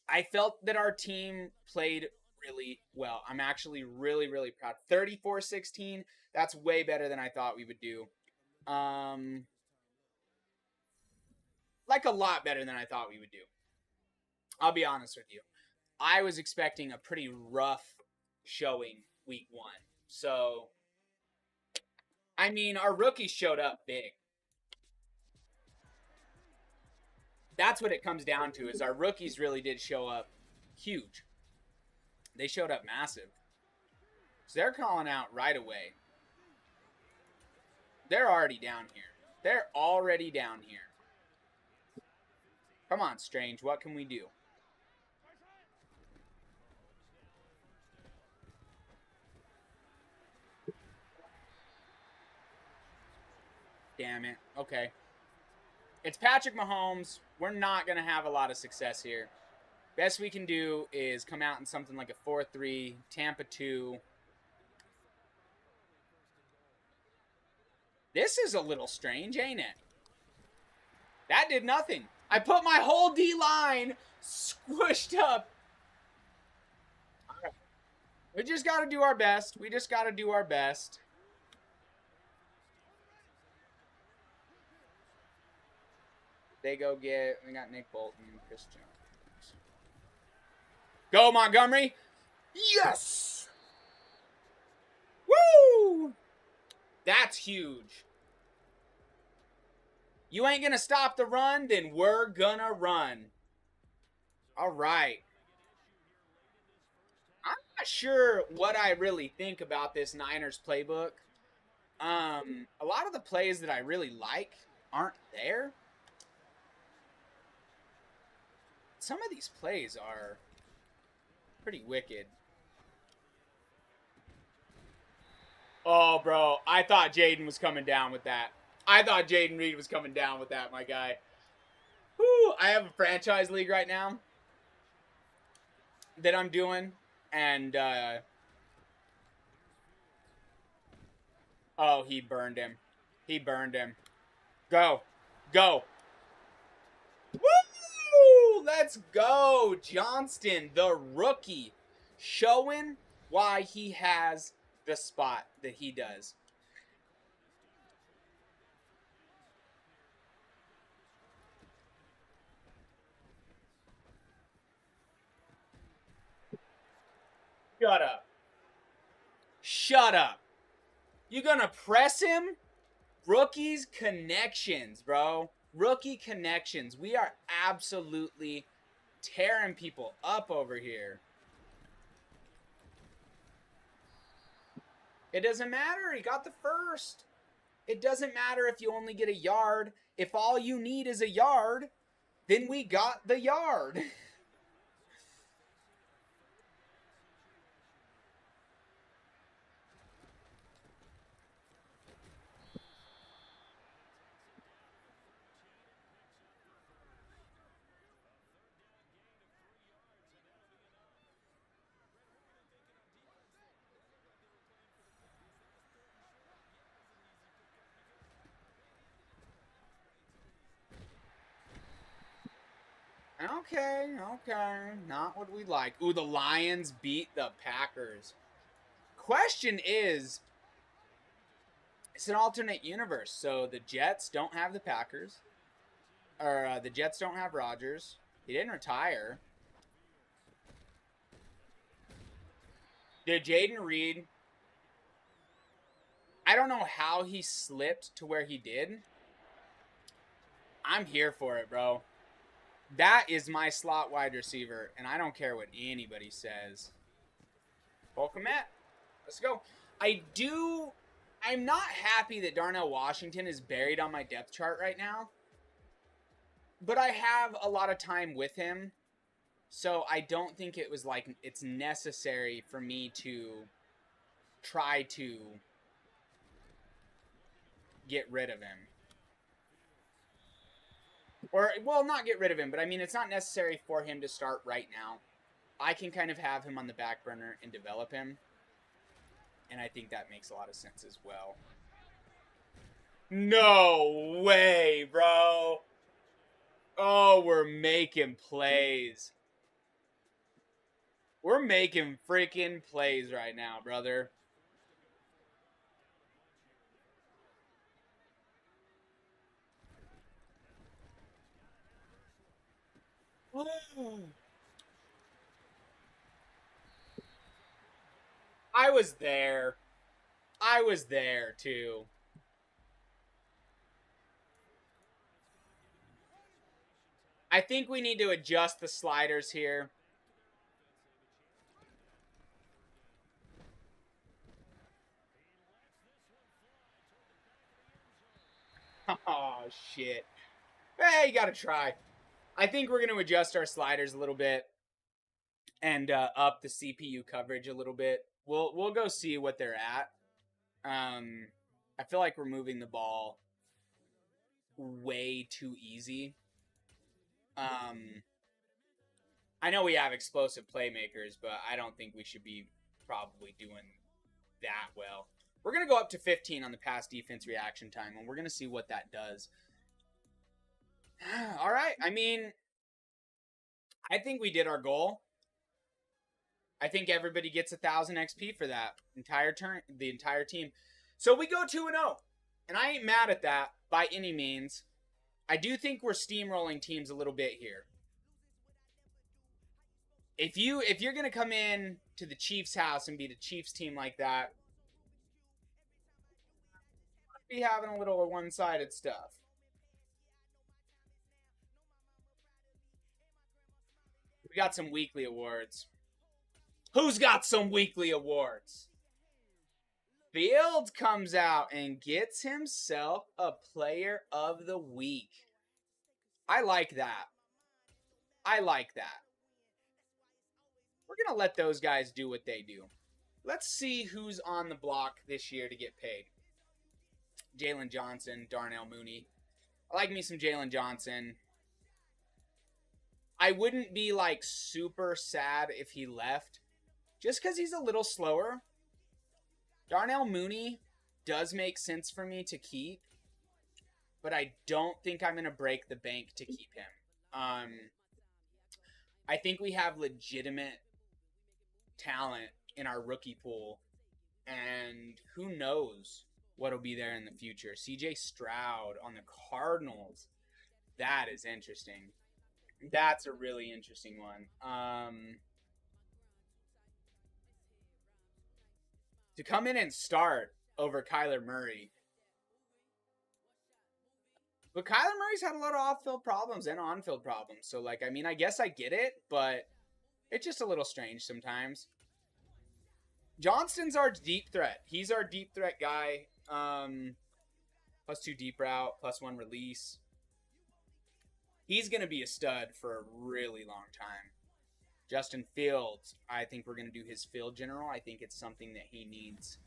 I felt that our team played really well. I'm actually really, really proud. 34-16, that's way better than I thought we would do. Like a lot better than I thought we would do. I'll be honest with you. I was expecting a pretty rough showing week 1. So, I mean, our rookies showed up big. That's what it comes down to, is our rookies really did show up huge. They showed up massive. So they're calling out right away. They're already down here. They're already down here. Come on, Strange. What can we do? Damn it. Okay. It's Patrick Mahomes. We're not going to have a lot of success here. Best we can do is come out in something like a 4-3, Tampa 2. This is a little strange, ain't it? That did nothing. I put my whole D-line squished up. We just got to do our best. We just got to do our best. They go get, we got Nick Bolton and Chris Jones. Go, Montgomery. Yes! Woo! That's huge. You ain't going to stop the run, then we're going to run. All right. I'm not sure what I really think about this Niners playbook. A lot of the plays that I really like aren't there. Some of these plays are pretty wicked. Oh, bro. I thought Jaden was coming down with that. I thought Jaden Reed was coming down with that, my guy. Whew, I have a franchise league right now that I'm doing. And, oh, he burned him. He burned him. Go. Go. Woo! Let's go. Johnston, the rookie, showing why he has the spot that he does. Shut up. Shut up. You gonna press him? Rookies connections, bro. Rookie connections. We are absolutely tearing people up over here. It doesn't matter. He got the first. It doesn't matter if you only get a yard. If all you need is a yard, then we got the yard. Okay. Not what we like. Ooh, the Lions beat the Packers. Question is, It's an alternate universe, so the Jets don't have the Packers, or the Jets don't have Rodgers. He didn't retire. Did Jaden Reed? I don't know how he slipped to where he did. I'm here for it, bro. That is my slot wide receiver, and I don't care what anybody says. Welcome, Matt. Let's go. I'm not happy that Darnell Washington is buried on my depth chart right now, but I have a lot of time with him, so I don't think it was like it's necessary for me to try to get rid of him. Or, well, not get rid of him, but I mean, it's not necessary for him to start right now. I can kind of have him on the back burner and develop him. And I think that makes a lot of sense as well. No way, bro. Oh, we're making plays. We're making freaking plays right now, brother. I was there. I was there, too. I think we need to adjust the sliders here. Oh, shit. Hey, you gotta try. I think we're going to adjust our sliders a little bit and up the CPU coverage a little bit. We'll go see what they're at. I feel like we're moving the ball way too easy. I know we have explosive playmakers, but I don't think we should be probably doing that well. We're going to go up to 15 on the pass defense reaction time, and we're going to see what that does. All right. I mean, I think we did our goal. I think everybody gets 1,000 XP for that entire turn, the entire team. So we go 2-0, and I ain't mad at that by any means. I do think we're steamrolling teams a little bit here. If you're gonna come in to the Chiefs' house and beat a Chiefs team like that, be having a little one-sided stuff. We got some weekly awards. Who's got some weekly awards? Fields comes out and gets himself a player of the week. I like that. I like that. We're going to let those guys do what they do. Let's see who's on the block this year to get paid. Jalen Johnson, Darnell Mooney. I like me some Jalen Johnson. I wouldn't be like super sad if he left just because he's a little slower. Darnell Mooney does make sense for me to keep, but I don't think I'm going to break the bank to keep him. I think we have legitimate talent in our rookie pool, and who knows what'll be there in the future. CJ Stroud on the Cardinals. That is interesting. That's a really interesting one. To come in and start over Kyler Murray. But Kyler Murray's had a lot of off-field problems and on-field problems. So, like, I mean, I guess I get it, but it's just a little strange sometimes. Johnston's our deep threat. He's our deep threat guy. +2 deep route, +1 release. He's going to be a stud for a really long time. Justin Fields, I think we're going to do his field general. I think it's something that he needs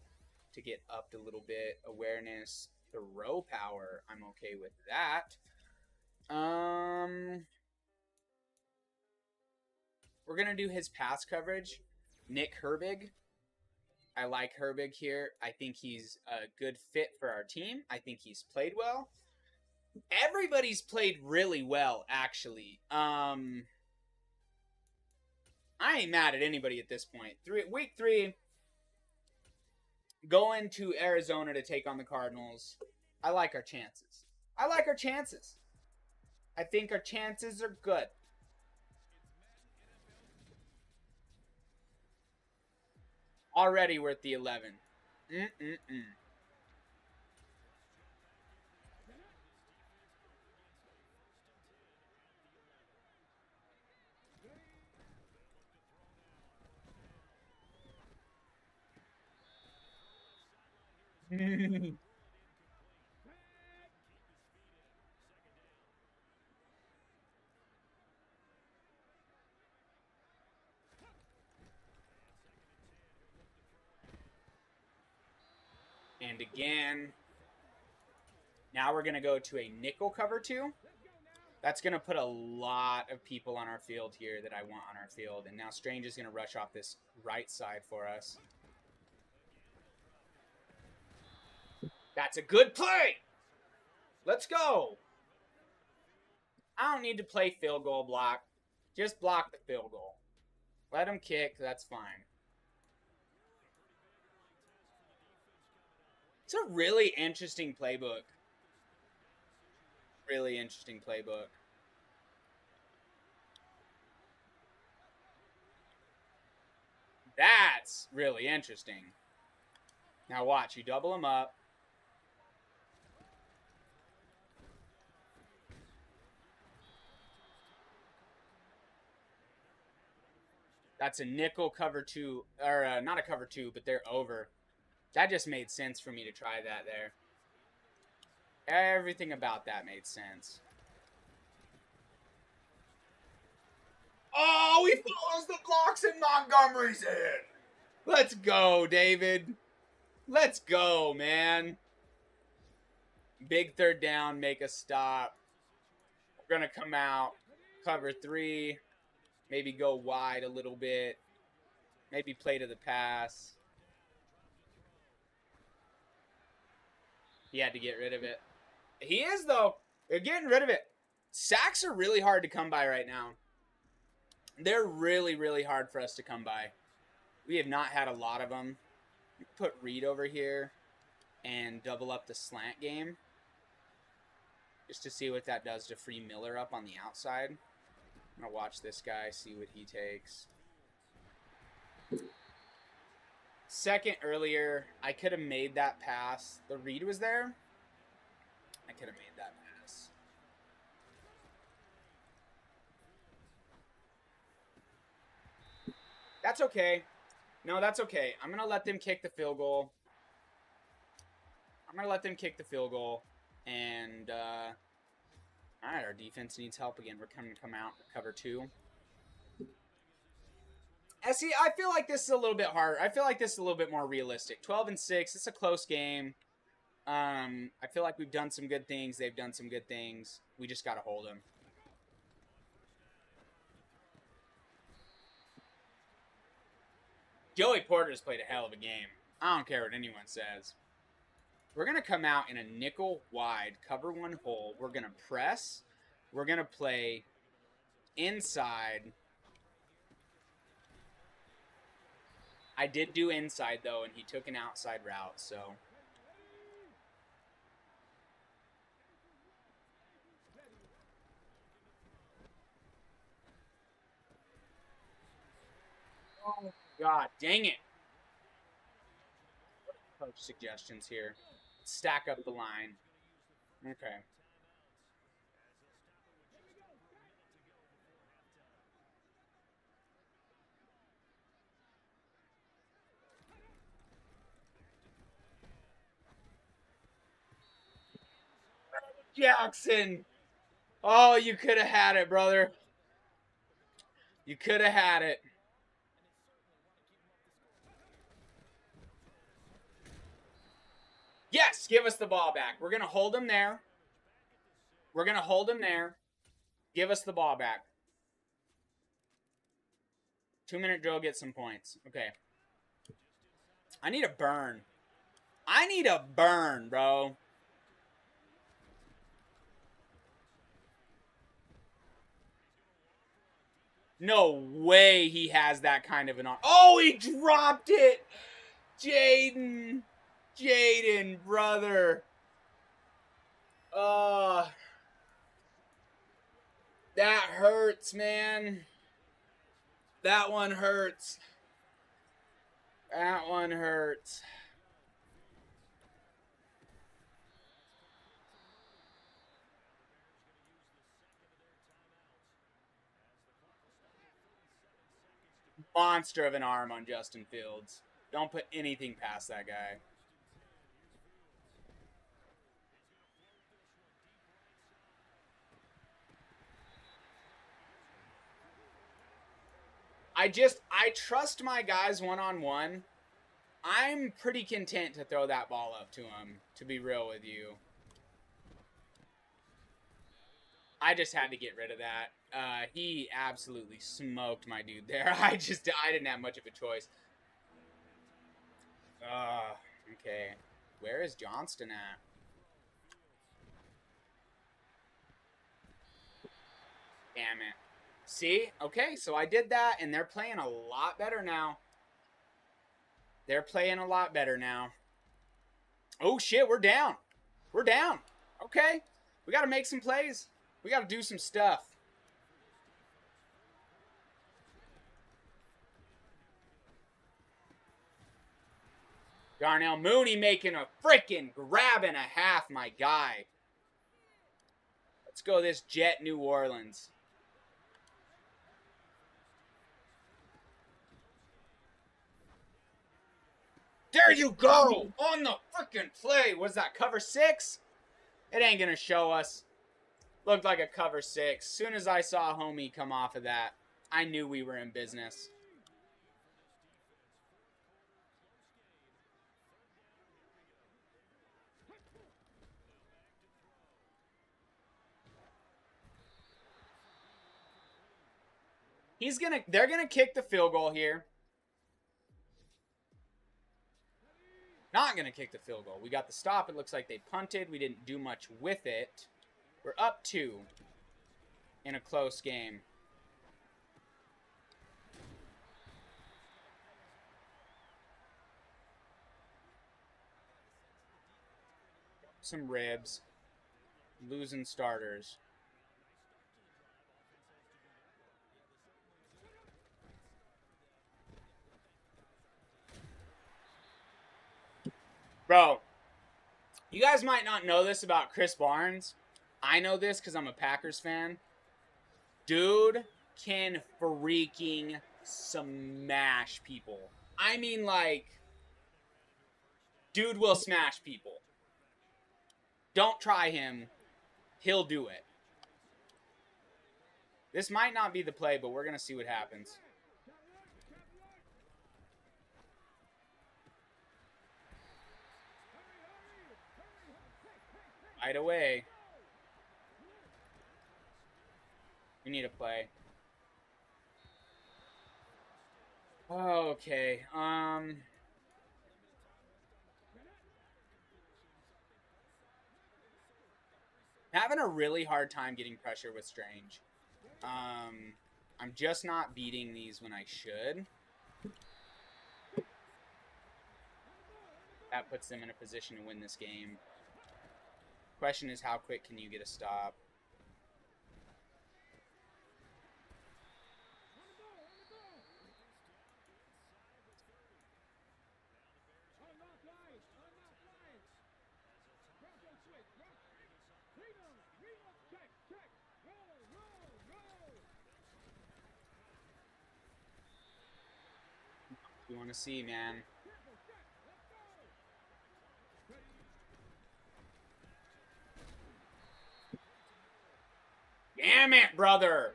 to get upped a little bit. Awareness, throw power, I'm okay with that. We're going to do his pass coverage. Nick Herbig. I like Herbig here. I think he's a good fit for our team. I think he's played well. Everybody's played really well, actually. I ain't mad at anybody at this point. Week 3, going to Arizona to take on the Cardinals. I like our chances. I like our chances. I think our chances are good. Already we're at the 11. And again, now we're going to go to a nickel cover 2. That's going to put a lot of people on our field here that I want on our field. And now Strange is going to rush off this right side for us. That's a good play. Let's go. I don't need to play field goal block. Just block the field goal. Let him kick. That's fine. It's a really interesting playbook. Really interesting playbook. That's really interesting. Now watch. You double him up. That's a nickel cover 2. Or not a cover 2, but they're over. That just made sense for me to try that there. Everything about that made sense. Oh, he follows the blocks and Montgomery's in. Let's go, David. Let's go, man. Big third down, make a stop. We're going to come out, cover 3, maybe go wide a little bit, maybe play to the pass. He had to get rid of it. He is, though. They're getting rid of it. Sacks are really hard to come by right now. They're really, really hard for us to come by. We have not had a lot of them. Put Reed over here and double up the slant game. Just to see what that does to free Miller up on the outside. I'm going to watch this guy, see what he takes. Second earlier, I could have made that pass. The Reed was there. I could have made that pass. That's okay. No, that's okay. I'm going to let them kick the field goal. And, all right, our defense needs help again. We're going to come out to cover 2. See, I feel like this is a little bit harder. I feel like this is a little bit more realistic. 12-6. It's a close game. I feel like we've done some good things. They've done some good things. We just got to hold them. Joey Porter's played a hell of a game. I don't care what anyone says. We're going to come out in a nickel wide, cover 1 hole. We're going to press. We're going to play inside. I did do inside, though, and he took an outside route, so. Oh, God, dang it. Coach suggestions here. Stack up the line. Okay. Jackson. Oh, you could have had it, brother. You could have had it. Yes, give us the ball back. We're going to hold him there. Give us the ball back. 2-minute drill, get some points. Okay. I need a burn. Bro. No way he has that kind of an arm. Oh, he dropped it. Jaden. Jaden, brother. That hurts, man. That one hurts. That one hurts. Monster of an arm on Justin Fields. Don't put anything past that guy. I trust my guys one-on-one. I'm pretty content to throw that ball up to him, to be real with you. I just had to get rid of that. He absolutely smoked my dude there. I didn't have much of a choice. Okay. Where is Johnston at? Damn it. See? Okay, so I did that, and they're playing a lot better now. They're playing a lot better now. Oh, shit, we're down. We're down. Okay. We got to make some plays. We got to do some stuff. Darnell Mooney making a freaking grab and a half, my guy. Let's go this Jet New Orleans. There you go! On the freaking play! Was that cover 6? It ain't gonna show us. Looked like a cover 6. Soon as I saw homie come off of that, I knew we were in business. They're gonna kick the field goal here. Not gonna kick the field goal. We got the stop. It looks like they punted. We didn't do much with it. We're up 2 in a close game. Some ribs. Losing starters. Bro, you guys might not know this about Chris Barnes. I know this because I'm a Packers fan. Dude can freaking smash people. I mean, like, dude will smash people. Don't try him. He'll do it. This might not be the play, but we're going to see what happens. Right away. We need a play. Okay. Having a really hard time getting pressure with Strange. I'm just not beating these when I should. That puts them in a position to win this game. Question is, how quick can you get a stop? You want to see, man. Damn it, brother.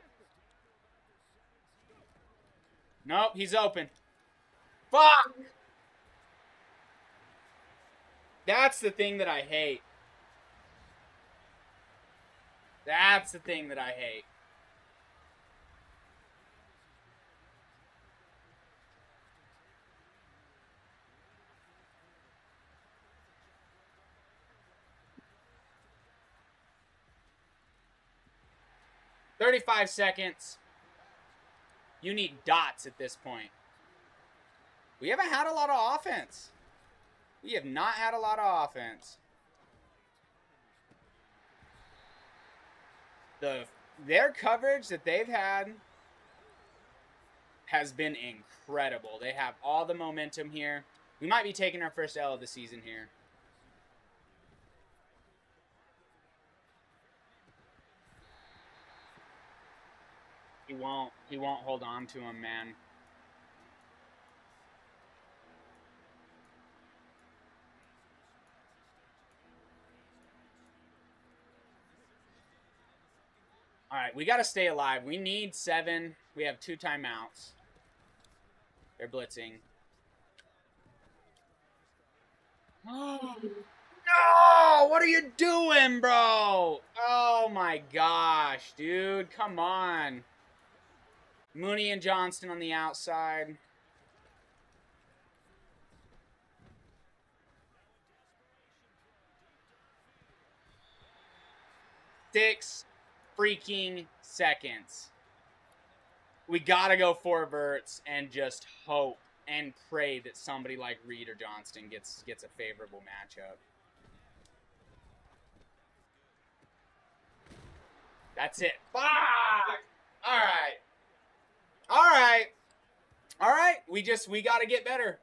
Nope, he's open. Fuck! That's the thing that I hate. That's the thing that I hate. "35 seconds. You need dots at this point. We haven't had a lot of offense. We have not had a lot of offense. Their coverage that they've had has been incredible. They have all the momentum here. We might be taking our first L of the season here. He won't hold on to him, man. All right, we got to stay alive. We need 7. We have 2 timeouts. They're blitzing. Oh, no! What are you doing, bro? Oh, my gosh, dude. Come on. Mooney and Johnston on the outside. 6 freaking seconds. We gotta go 4 verts and just hope and pray that somebody like Reed or Johnston gets a favorable matchup. That's it. Fuck! All right. All right. All right. We gotta get better.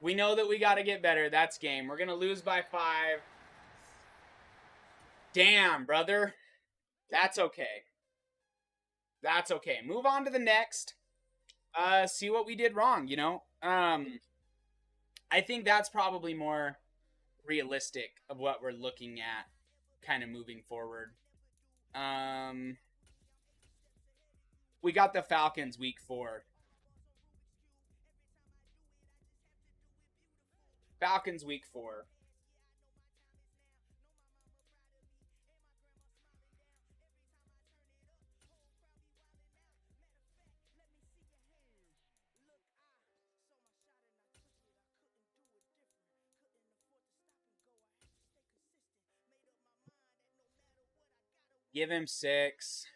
We know that we gotta get better. That's game. We're gonna lose by 5. Damn, brother. That's okay. That's okay. Move on to the next. See what we did wrong, you know? I think that's probably more realistic of what we're looking at kind of moving forward. We got the Falcons week 4. Falcons week 4. Give him 6.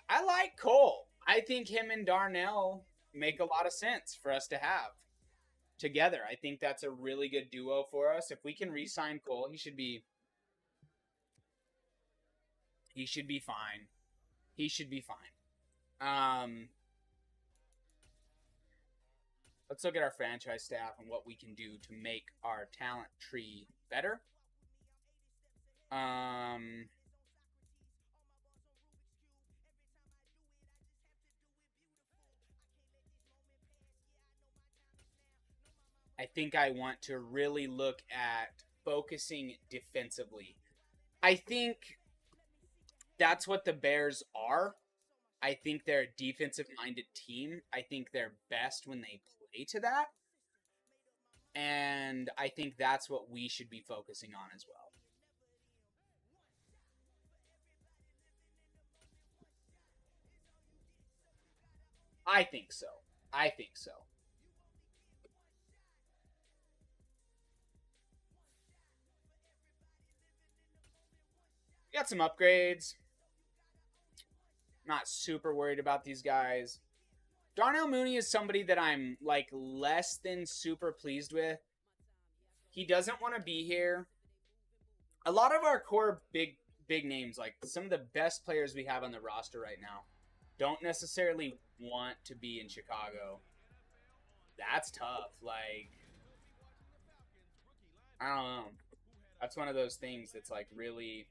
I like Cole. I think him and Darnell make a lot of sense for us to have together. I think that's a really good duo for us. If we can re-sign Cole, he should be fine. He should be fine. Let's look at our franchise staff and what we can do to make our talent tree better. I think I want to really look at focusing defensively. I think that's what the Bears are. I think they're a defensive-minded team. I think they're best when they play to that. And I think that's what we should be focusing on as well. I think so. I think so. We got some upgrades. Not super worried about these guys. Darnell Mooney is somebody that I'm like less than super pleased with. He doesn't want to be here. A lot of our core big names, like some of the best players we have on the roster right now, don't necessarily want to be in Chicago. That's tough. Like, I don't know. That's one of those things that's like really.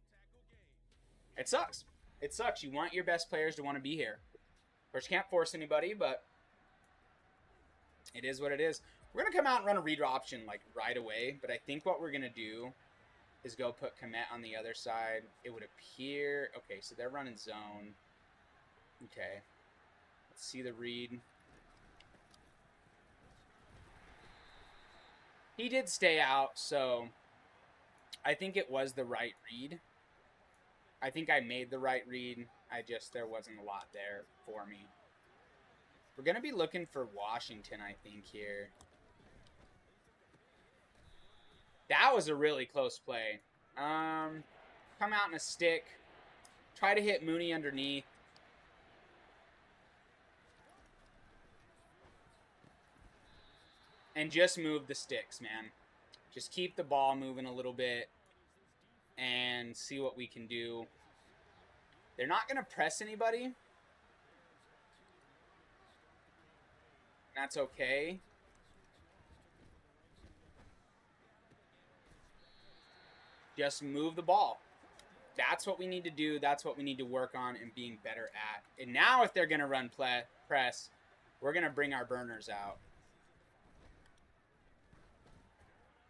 It sucks. It sucks. You want your best players to want to be here. Of course, you can't force anybody, but it is what it is. We're going to come out and run a read option like right away, but I think what we're going to do is go put Komet on the other side. It would appear. Okay, so they're running zone. Okay. Let's see the read. He did stay out, so I think it was the right read. I think I made the right read. There wasn't a lot there for me. We're going to be looking for Washington, I think, here. That was a really close play. Come out in a stick. Try to hit Mooney underneath. and just move the sticks, man. Just keep the ball moving a little bit and see what we can do. They're not going to press anybody. That's okay. Just move the ball. That's what we need to do. That's what we need to work on and being better at. And now if they're going to run press, we're going to bring our burners out.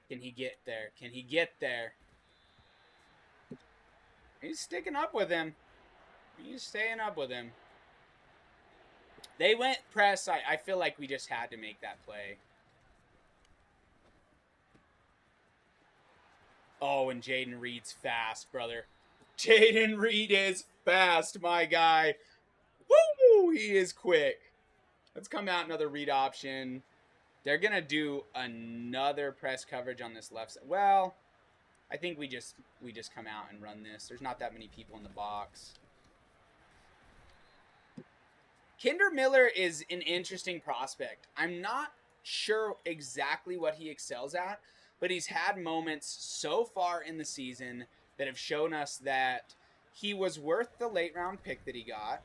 Can he get there? Can he get there? He's sticking up with him. He's staying up with him. They went press. I feel like we just had to make that play. Oh, and Jaden Reed's fast, brother. Jaden Reed is fast, my guy. Woo! He is quick. Let's come out another read option. They're going to do another press coverage on this left side. Well, I think we just come out and run this. There's not that many people in the box. Kinder Miller is an interesting prospect. I'm not sure exactly what he excels at, but he's had moments so far in the season that have shown us that he was worth the late round pick that he got.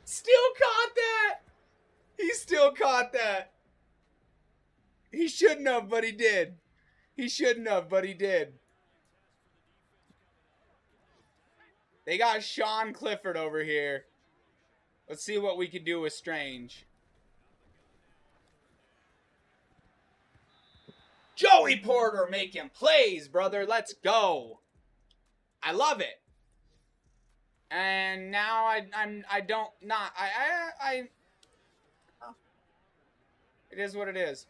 Still caught that! He still caught that! He shouldn't have, but he did. He shouldn't have, but he did. They got Sean Clifford over here. Let's see what we can do with Strange. Joey Porter making plays, brother. Let's go. I love it. And now it is what it is.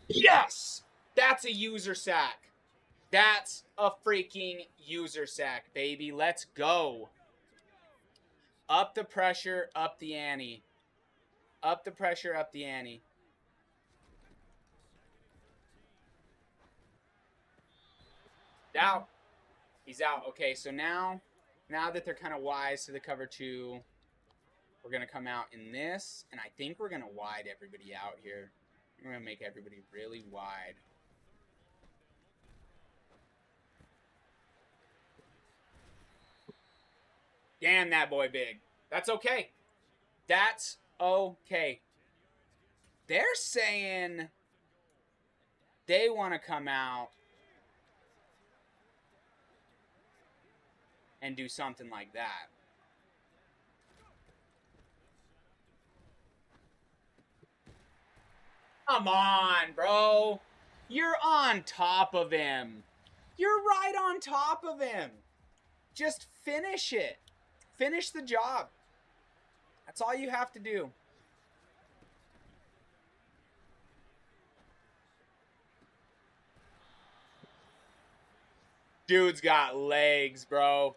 Yes! That's a user sack. That's a freaking user sack, baby. Let's go. Up the pressure, up the ante. Up the pressure, up the ante. Out. He's out. Okay, so now that they're kind of wise to the cover two, we're going to come out in this, and I think we're going to wide everybody out here. We're going to make everybody really wide. Damn, that boy big. That's okay. That's okay. They're saying they want to come out and do something like that. Come on, bro. You're on top of him. You're right on top of him. Just finish it. Finish the job. That's all you have to do. Dude's got legs, bro.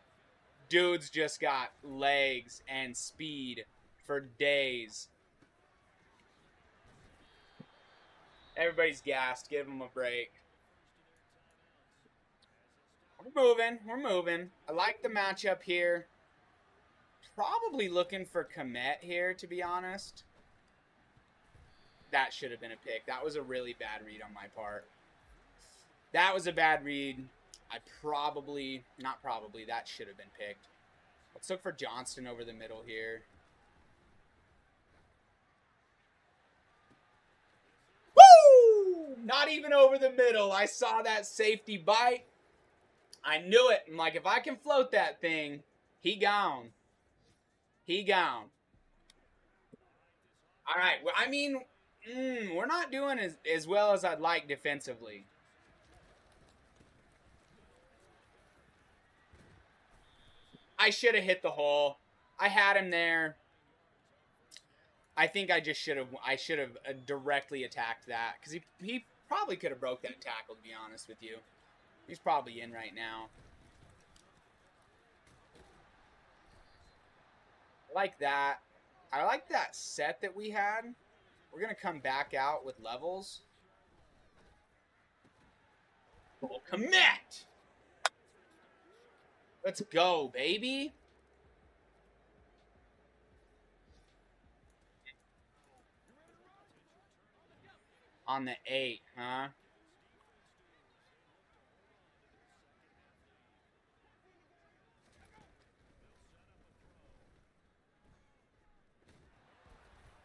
Dude's just got legs and speed for days. Everybody's gassed. Give him a break. We're moving. We're moving. I like the matchup here. Probably looking for Komet here, to be honest. That should have been a pick. That was a really bad read on my part. That was a bad read. That should have been picked. Let's look for Johnston over the middle here. Woo! Not even over the middle. I saw that safety bite. I knew it. I'm like, if I can float that thing, he gone. He gone. All right. Well, I mean, we're not doing as well as I'd like defensively. I should have hit the hole. I had him there. I think I should have directly attacked that because he probably could have broke that tackle, to be honest with you. He's probably in right now. I like that. I like that set that we had. We're going to come back out with levels. Full commit. Let's go, baby. On the 8, huh?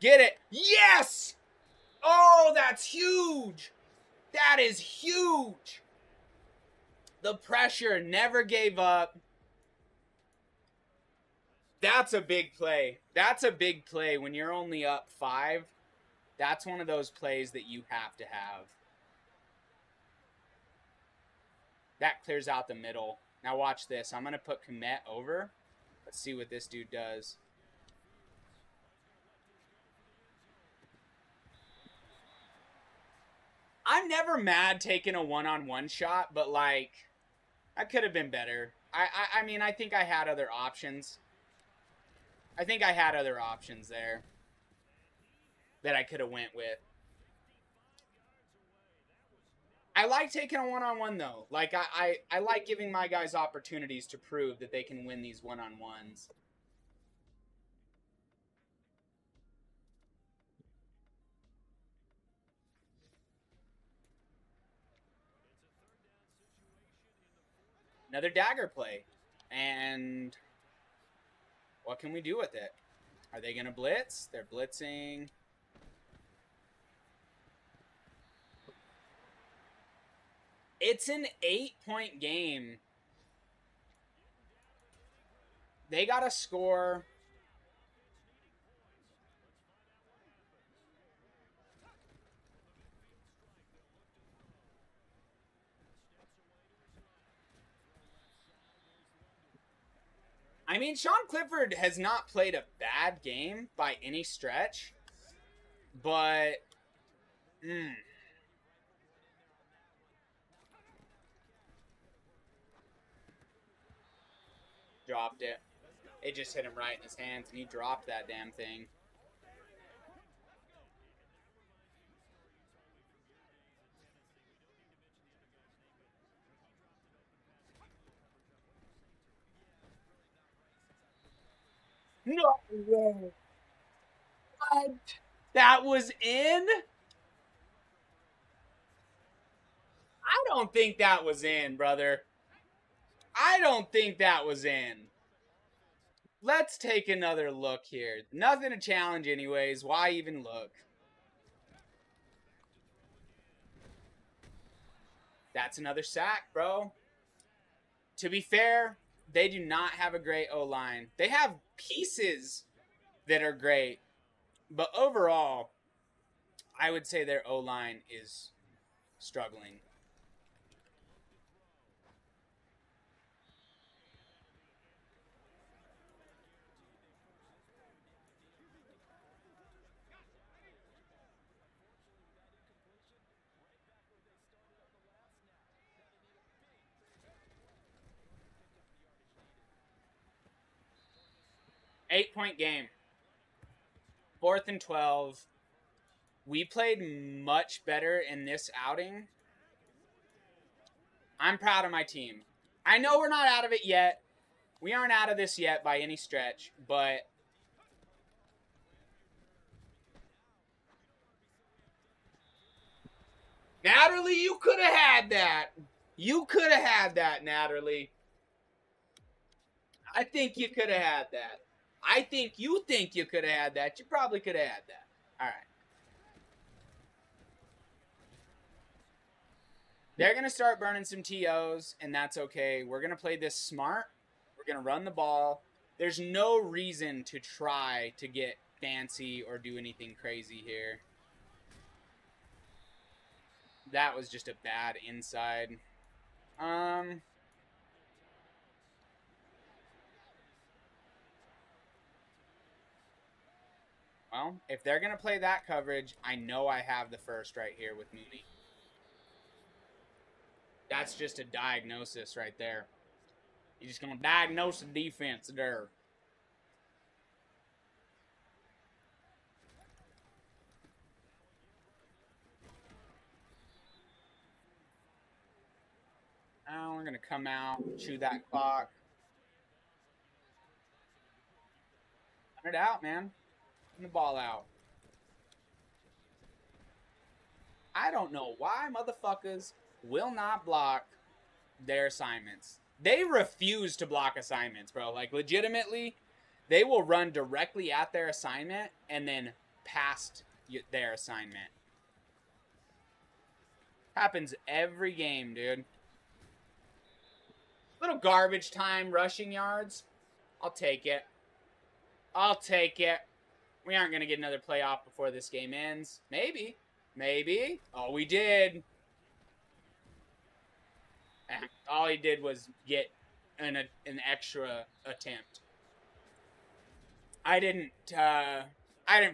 Get it. Yes! Oh, that's huge. That is huge. The pressure never gave up. That's a big play. That's a big play when you're only up 5. That's one of those plays that you have to have. That clears out the middle. Now watch this. I'm going to put Komet over. Let's see what this dude does. I'm never mad taking a one-on-one shot, but like, I could have been better. I mean, I think I had other options. I think I had other options there that I could have went with. I like taking a one-on-one though. Like I like giving my guys opportunities to prove that they can win these one-on-ones. Another dagger play. And what can we do with it? Are they going to blitz? They're blitzing. It's an 8-point game. They got to score. I mean, Sean Clifford has not played a bad game by any stretch, but dropped it. It just hit him right in his hands, and he dropped that damn thing. No way. What? That was in? I don't think that was in, brother. I don't think that was in. Let's take another look here. Nothing to challenge anyways. Why even look? That's another sack, bro. To be fair, they do not have a great O-line. They have pieces that are great. But overall, I would say their O-line is struggling. Eight-point game. 4th and 12. We played much better in this outing. I'm proud of my team. I know we're not out of it yet. We aren't out of this yet by any stretch, but Natalie, you could have had that. You could have had that, Natalie. I think you could have had that. I think you could have had that. You probably could have had that. All right. They're going to start burning some TOs, and that's okay. We're going to play this smart. We're going to run the ball. There's no reason to try to get fancy or do anything crazy here. That was just a bad inside. Well, if they're going to play that coverage, I know I have the first right here with Mooney. That's just a diagnosis right there. You're just going to diagnose the defense there. going to come out, chew that clock. Run it out, man. Run the ball out. I don't know why motherfuckers will not block their assignments. They refuse to block assignments, bro. Like, legitimately, they will run directly at their assignment and then past their assignment. Happens every game, dude. Little garbage time rushing yards. I'll take it. I'll take it. We aren't going to get another playoff before this game ends. Maybe. Maybe. Oh, we did. All he did was get an extra attempt. I didn't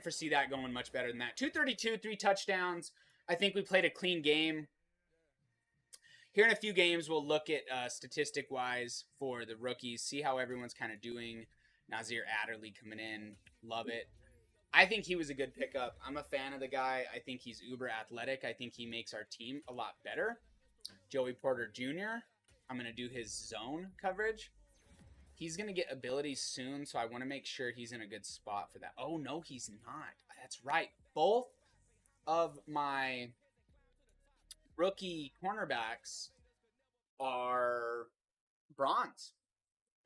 foresee that going much better than that. 232, 3 touchdowns. I think we played a clean game. Here in a few games, we'll look at statistic-wise for the rookies, see how everyone's kind of doing. Nazir Adderley coming in. Love it. I think he was a good pickup. I'm a fan of the guy. I think he's uber athletic. I think he makes our team a lot better. Joey Porter Jr., I'm going to do his zone coverage. He's going to get abilities soon, so I want to make sure he's in a good spot for that. Oh, no, he's not. That's right. Both of my rookie cornerbacks are bronze.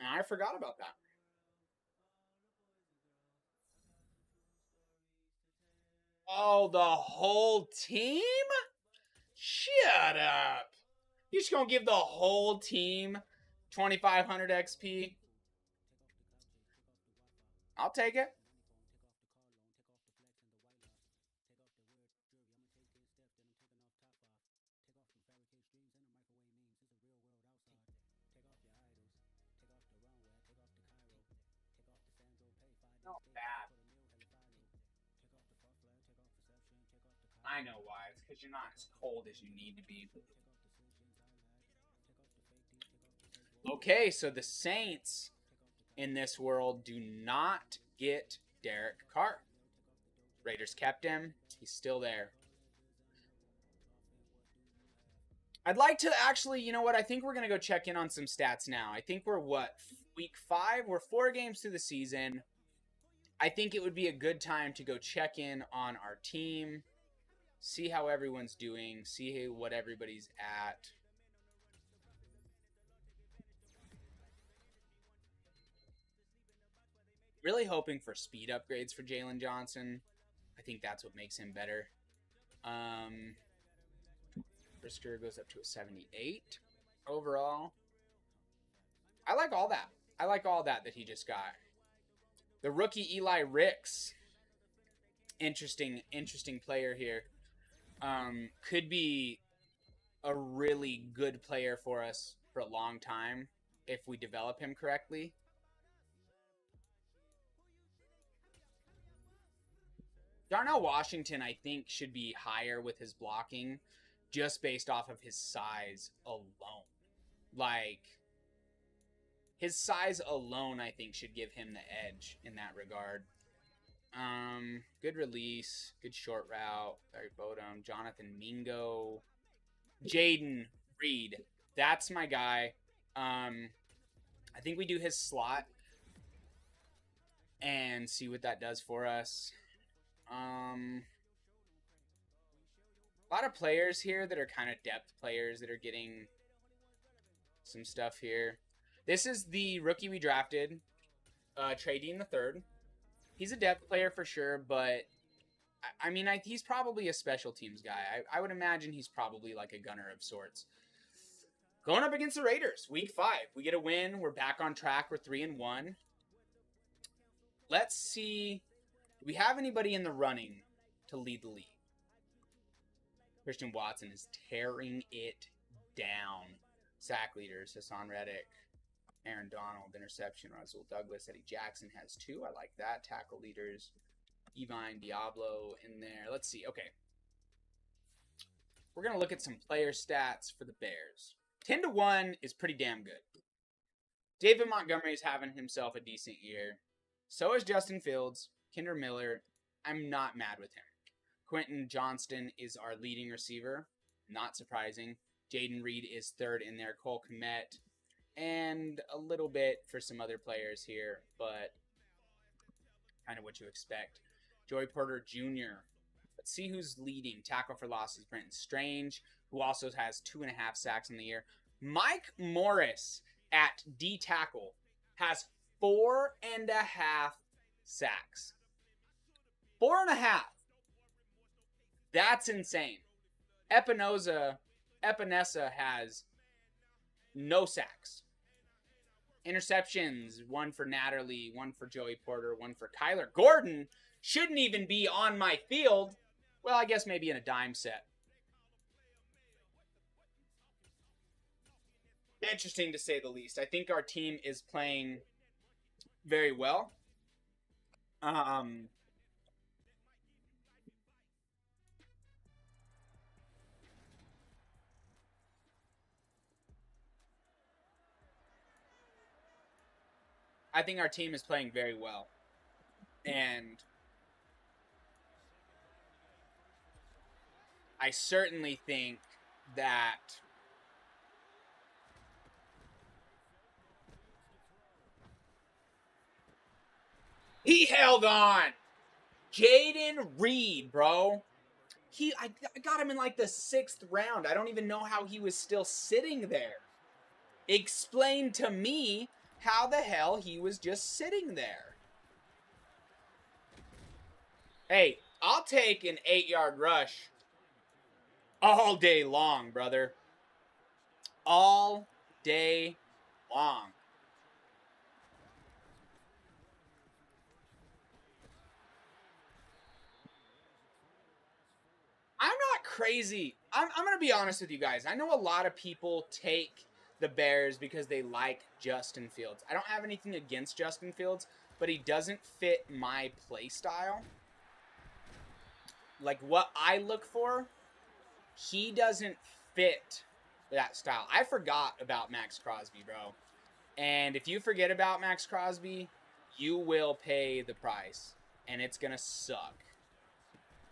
And I forgot about that. Oh, the whole team? Shut up. You're just going to give the whole team 2,500 XP? I'll take it. Not bad. I know why. It's because you're not as cold as you need to be. Okay, so the Saints in this world do not get Derek Carr. Raiders kept him. He's still there. I'd like to actually, you know what? I think we're going to go check in on some stats now. I think we're week 5? We're 4 games through the season. I think it would be a good time to go check in on our team, see how everyone's doing, see what everybody's at. Really hoping for speed upgrades for Jalen Johnson. I think that's what makes him better. Brisker goes up to a 78 overall. I like all that. I like all that he just got. The rookie Eli Ricks. Interesting player here. Could be a really good player for us for a long time if we develop him correctly. Darnell Washington, I think, should be higher with his blocking just based off of his size alone. Like, his size alone, I think, should give him the edge in that regard. Good release, good short route. Larry Bodum, Jonathan Mingo, Jaden Reed. That's my guy. I think we do his slot and see what that does for us. A lot of players here that are kind of depth players that are getting some stuff here. This is the rookie we drafted, Trey Dean III. He's a depth player for sure, but I mean, he's probably a special teams guy. I would imagine he's probably like a gunner of sorts. Going up against the Raiders, week 5. We get a win. We're back on track. We're 3-1. Let's see. Do we have anybody in the running to lead the league? Christian Watson is tearing it down. Sack leaders, Hassan Reddick, Aaron Donald, interception, Russell Douglas, Eddie Jackson has 2. I like that. Tackle leaders, Evine Diablo in there. Let's see. Okay. We're going to look at some player stats for the Bears. 10-1 is pretty damn good. David Montgomery is having himself a decent year. So is Justin Fields, Kendre Miller. I'm not mad with him. Quentin Johnston is our leading receiver. Not surprising. Jaden Reed is third in there. Cole Kmet, and a little bit for some other players here, but kind of what you expect. Joey Porter Jr. Let's see who's leading. Tackle for losses. Brenton Strange, who also has 2.5 sacks in the year. Mike Morris at D tackle has 4.5 sacks. 4.5. That's insane. Epinesa has no sacks. Interceptions, one for Natterly, one for Joey Porter, one for Kyler Gordon. Shouldn't even be on my field. Well, I guess maybe in a dime set. Interesting to say the least. I think our team is playing very well. I think our team is playing very well. And I certainly think that he held on. Jaden Reed, bro. I got him in like the 6th round. I don't even know how he was still sitting there. Explain to me how the hell he was just sitting there. Hey, I'll take an 8-yard rush all day long, brother. All day long. I'm not crazy. I'm going to be honest with you guys. I know a lot of people take the Bears because they like Justin Fields. I don't have anything against Justin Fields, but he doesn't fit my play style. Like what I look for, he doesn't fit that style. I forgot about Max Crosby, bro. And if you forget about Max Crosby, you will pay the price. And it's going to suck.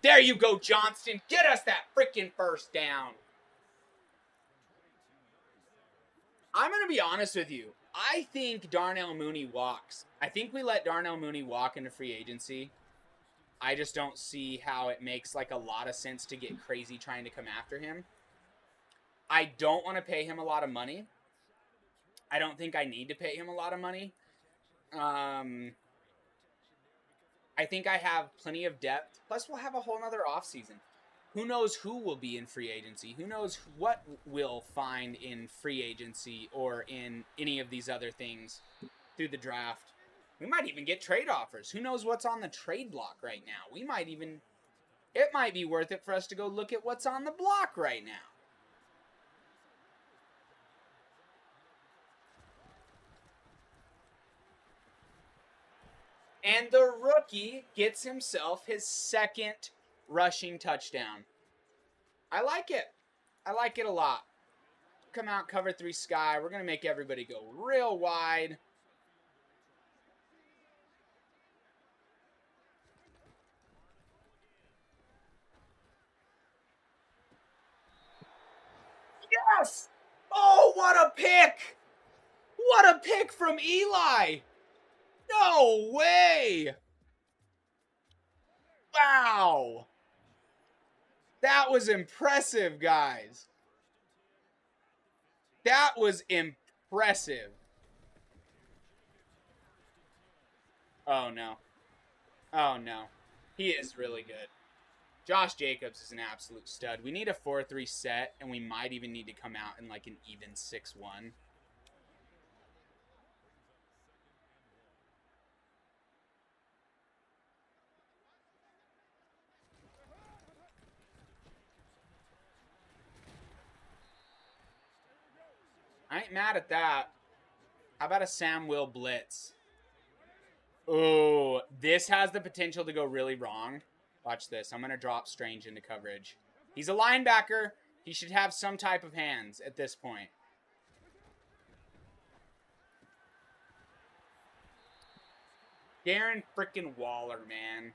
There you go, Johnston. Get us that freaking first down. I'm going to be honest with you. I think Darnell Mooney walks. I think we let Darnell Mooney walk into free agency. I just don't see how it makes like a lot of sense to get crazy trying to come after him. I don't want to pay him a lot of money. I don't think I need to pay him a lot of money. I think I have plenty of depth. Plus, we'll have a whole nother offseason. Who knows who will be in free agency? Who knows what we'll find in free agency or in any of these other things through the draft? We might even get trade offers. Who knows what's on the trade block right now? It might be worth it for us to go look at what's on the block right now. And the rookie gets himself his 2nd rushing touchdown. I like it. I like it a lot. Come out, cover 3 sky. We're going to make everybody go real wide. Yes! Oh, what a pick! What a pick from Eli! No way! Wow! That was impressive, guys. That was impressive. Oh, no. Oh, no. He is really good. Josh Jacobs is an absolute stud. We need a 4-3 set, and we might even need to come out in like an even 6-1. I ain't mad at that. How about a Sam Will blitz? Oh, this has the potential to go really wrong. Watch this. I'm going to drop Strange into coverage. He's a linebacker. He should have some type of hands at this point. Darren freaking Waller, man.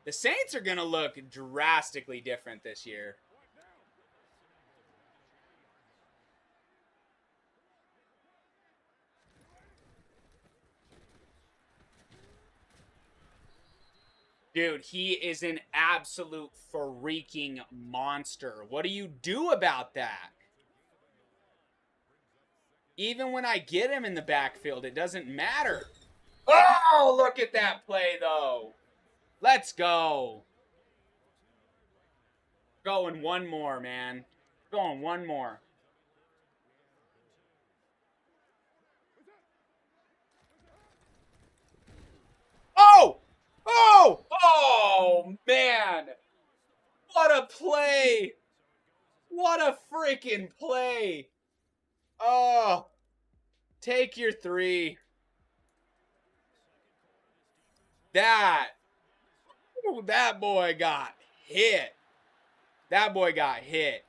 The Saints are going to look drastically different this year. Dude, he is an absolute freaking monster. What do you do about that? Even when I get him in the backfield, it doesn't matter. Oh, look at that play, though. Let's go. Going one more, man. Going one more. Oh! Oh! Oh, man. What a play. What a freaking play. Oh, take your three. That. Ooh, that boy got hit. That boy got hit.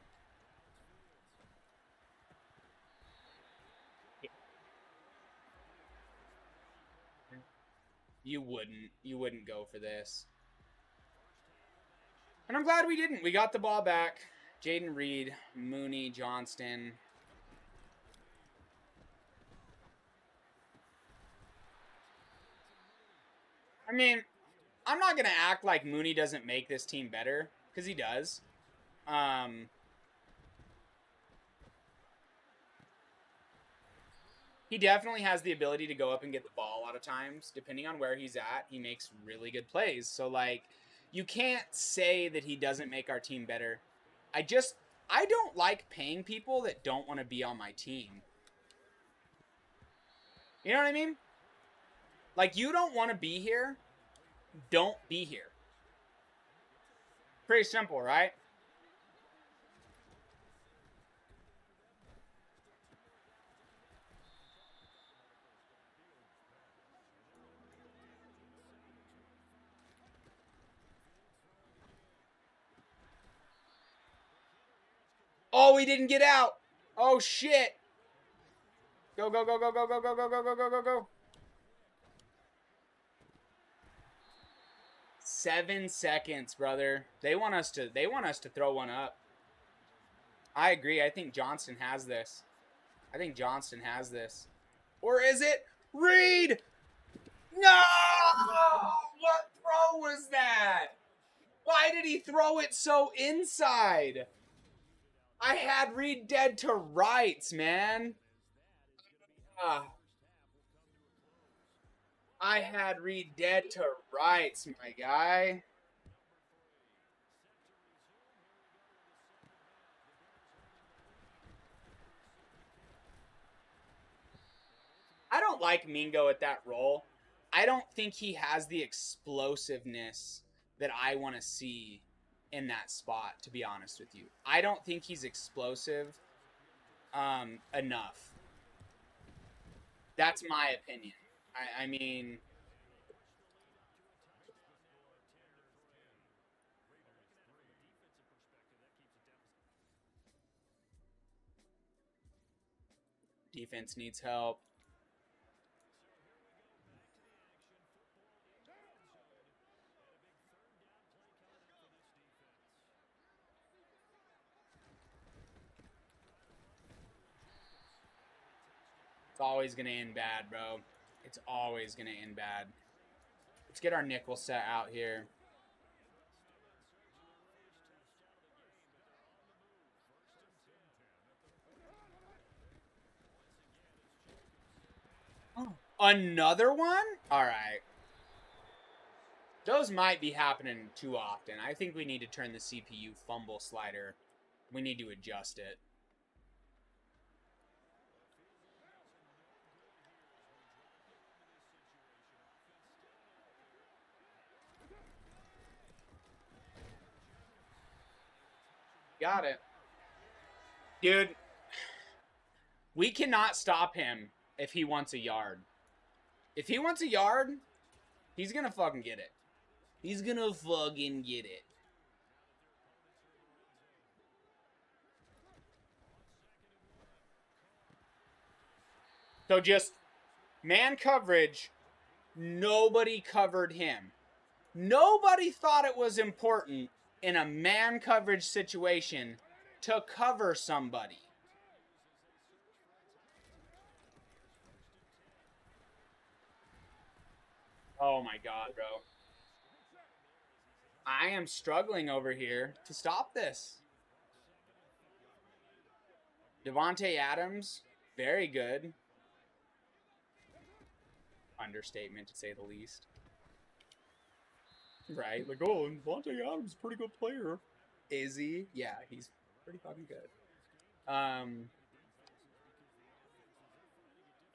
You wouldn't. You wouldn't go for this. And I'm glad we didn't. We got the ball back. Jaden Reed, Mooney, Johnston. I mean, I'm not going to act like Mooney doesn't make this team better, because he does. He definitely has the ability to go up and get the ball a lot of times. Depending on where he's at, he makes really good plays. So, like, you can't say that he doesn't make our team better. I don't like paying people that don't want to be on my team. You know what I mean? Like, you don't want to be here, don't be here. Pretty simple, right? Oh, he didn't get out. Oh, shit. Go, go, go, go, go, go, go, go, go, go, go, go, go. 7 seconds, brother. They want us to throw one up. I agree. I think Johnston has this. I think Johnston has this. Or is it Reed? No! What throw was that? Why did he throw it so inside? I had Reed dead to rights, man. I had Reed dead to rights, my guy. I don't like Mingo at that role. I don't think he has the explosiveness that I want to see in that spot, to be honest with you. I don't think he's explosive enough. That's my opinion. I mean, defense needs help. It's always going to end bad, bro. It's always going to end bad. Let's get our nickel set out here. Oh. Another one? All right. Those might be happening too often. I think we need to turn the CPU fumble slider. We need to adjust it. Got it. Dude, we cannot stop him if he wants a yard. If he wants a yard, he's going to fucking get it. He's going to fucking get it. So just man coverage, nobody covered him. Nobody thought it was important in a man coverage situation to cover somebody. Oh my god, bro. I am struggling over here to stop this. Devontae Adams, very good. Understatement, to say the least. Right? Like, oh, Devontae Adams is a pretty good player. Is he? Yeah, he's pretty fucking good.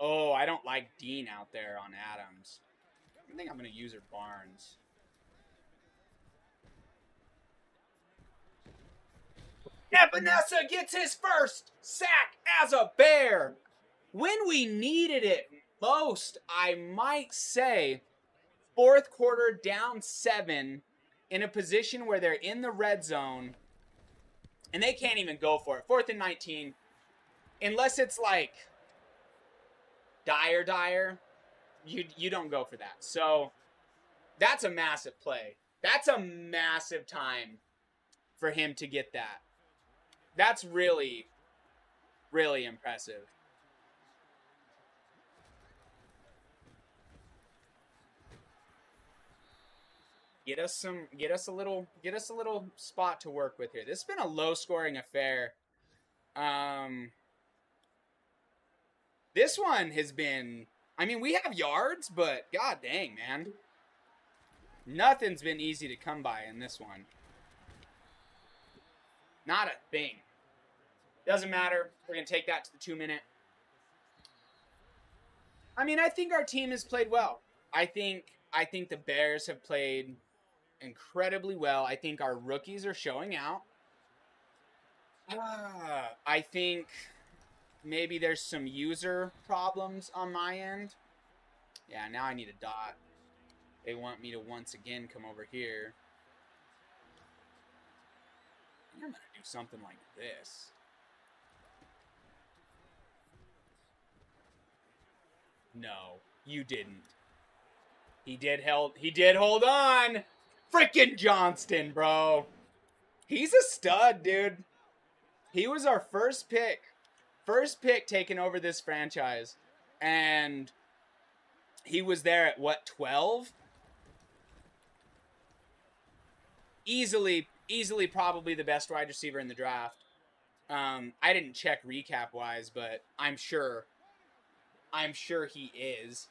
Oh, I don't like Dean out there on Adams. I think I'm going to use her Barnes. Epinesa gets his first sack as a Bear. When we needed it most, I might say, fourth quarter down 7 in a position where they're in the red zone and they can't even go for it. 4th and 19. Unless it's like dire, you don't go for that. So that's a massive play. That's a massive time for him to get that. That's really, really impressive. Get us a little spot to work with here. This has been a low scoring affair. This one has been, I mean, we have yards, but god dang, man. Nothing's been easy to come by in this one. Not a thing. Doesn't matter. We're going to take that to the 2-minute. I mean, I think our team has played well. I think the Bears have played incredibly well. I think our rookies are showing out. I think maybe there's some user problems on my end. Yeah, now I need a dot. They want me to once again come over here. I'm going to do something like this. No, you didn't. He did hold on. Freaking Johnston, bro. He's a stud, dude. He was our first pick. First pick taking over this franchise. And he was there at what, 12? Easily probably the best wide receiver in the draft. I didn't check recap wise, but I'm sure he is.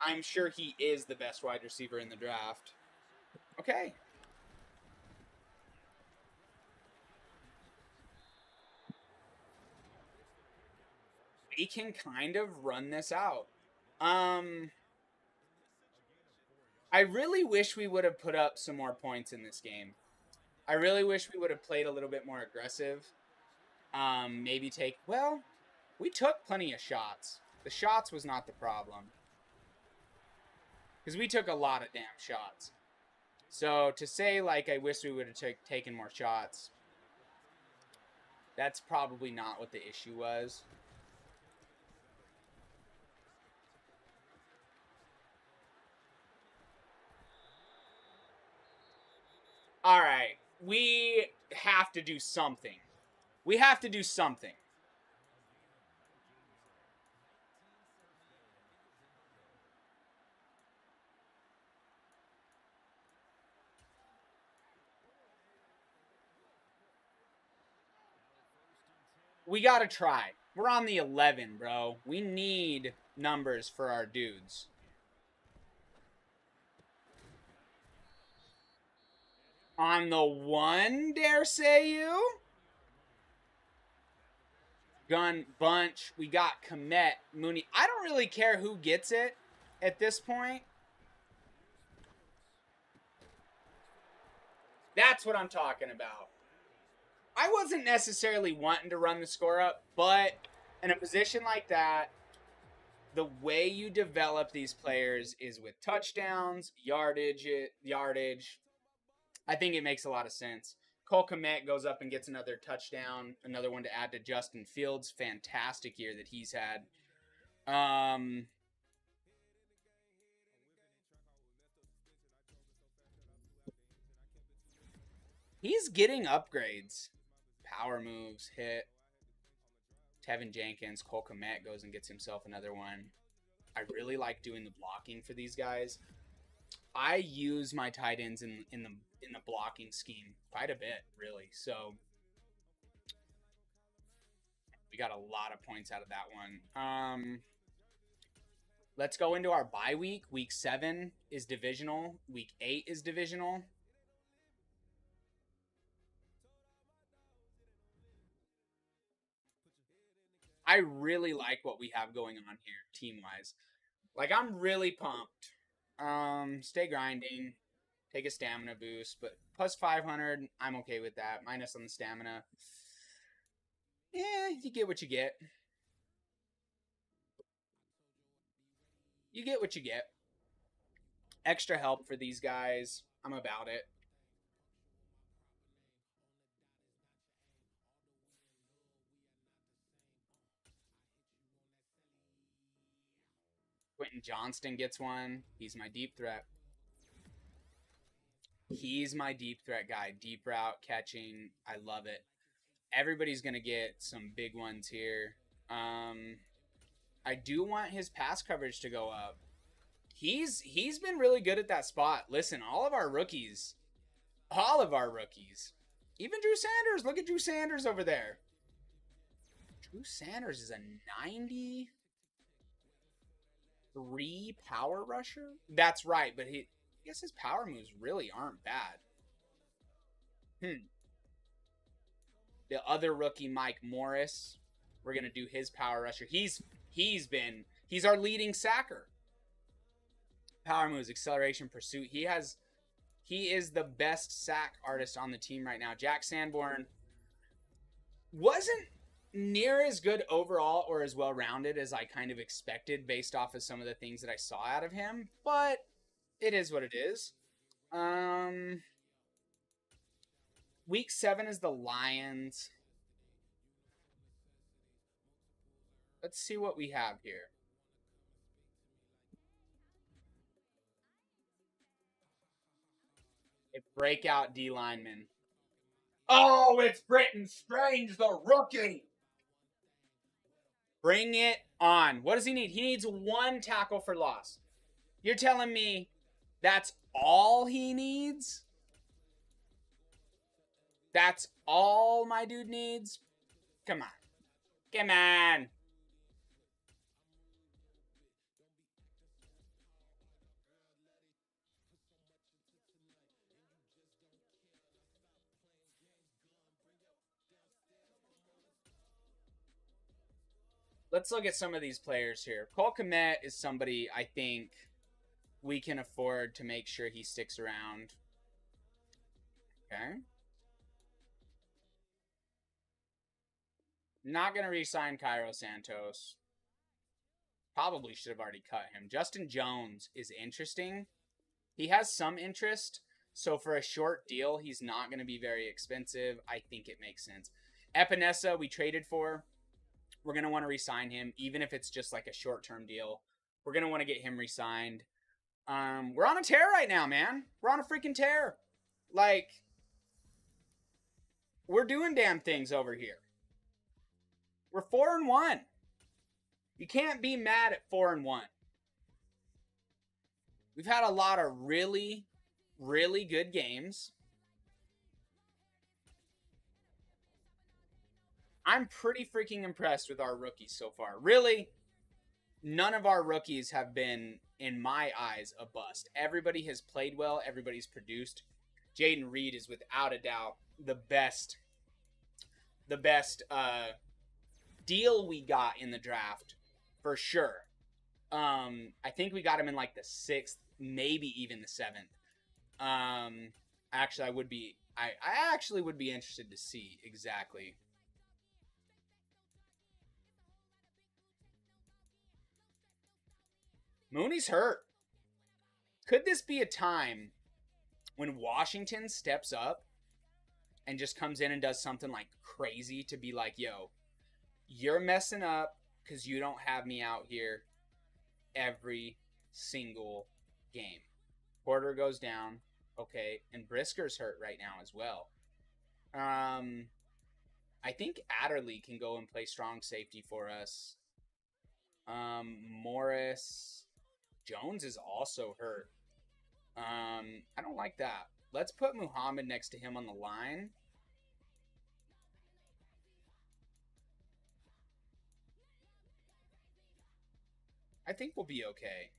I'm sure he is the best wide receiver in the draft. Okay. We can kind of run this out. I really wish we would have put up some more points in this game. I really wish we would have played a little bit more aggressive. Maybe we took plenty of shots. The shots was not the problem. Because we took a lot of damn shots. So to say, like, I wish we would have taken more shots, that's probably not what the issue was. All right. We have to do something. We have to do something. We got to try. We're on the 11, bro. We need numbers for our dudes. On the 1, dare say you? Gun bunch. We got Komet, Mooney. I don't really care who gets it at this point. That's what I'm talking about. I wasn't necessarily wanting to run the score up, but in a position like that, the way you develop these players is with touchdowns, yardage. I think it makes a lot of sense. Cole Kmet goes up and gets another touchdown, another one to add to Justin Fields' fantastic year that he's had. He's getting upgrades. Power moves, hit. Tevin Jenkins, Cole Kmet goes and gets himself another one. I really like doing the blocking for these guys. I use my tight ends in the blocking scheme quite a bit, really. So we got a lot of points out of that one. Let's go into our bye week. Week 7 is divisional. Week 8 is divisional. I really like what we have going on here, team wise. Like, I'm really pumped. Stay grinding. Take a stamina boost, but plus 500, I'm okay with that. Minus on the stamina. Yeah, you get what you get. You get what you get. Extra help for these guys. I'm about it. Quentin Johnston gets one. He's my deep threat. He's my deep threat guy. Deep route catching. I love it. Everybody's gonna get some big ones here. I do want his pass coverage to go up. He's been really good at that spot. Listen, all of our rookies, even Drew Sanders. Look at Drew Sanders over there. Drew Sanders is a 93 power rusher. That's right, but I guess his power moves really aren't bad. The other rookie, Mike Morris, we're gonna do his power rusher. He's our leading sacker. Power moves, acceleration, pursuit. He is the best sack artist on the team right now. Jack Sanborn wasn't near as good overall or as well rounded as I kind of expected based off of some of the things that I saw out of him, but it is what it is. Week 7 is the Lions. Let's see what we have here. A breakout D lineman. Oh, it's Britton Strange, the rookie. Bring it on. What does he need? He needs 1 tackle for loss. You're telling me that's all he needs? That's all my dude needs? Come on. Come on. Let's look at some of these players here. Cole Kmet is somebody I think we can afford to make sure he sticks around. Okay. Not going to re-sign Cairo Santos. Probably should have already cut him. Justin Jones is interesting. He has some interest. So for a short deal, he's not going to be very expensive. I think it makes sense. Epinesa, we traded for. We're going to want to re-sign him, even if it's just like a short-term deal. We're going to want to get him re-signed. We're on a tear right now, man. We're on a freaking tear. Like, we're doing damn things over here. We're 4-1. You can't be mad at 4-1. We've had a lot of really, really good games. I'm pretty freaking impressed with our rookies so far. Really, none of our rookies have been, in my eyes, a bust. Everybody has played well. Everybody's produced. Jaden Reed is without a doubt the best deal we got in the draft for sure. I think we got him in like the 6th, maybe even the 7th. Actually, I actually would be interested to see exactly. Mooney's hurt. Could this be a time when Washington steps up and just comes in and does something like crazy to be like, yo, you're messing up because you don't have me out here every single game. Porter goes down, okay, and Brisker's hurt right now as well. I think Adderley can go and play strong safety for us. Morris Jones is also hurt. I don't like that. Let's put Muhammad next to him on the line. I think we'll be okay.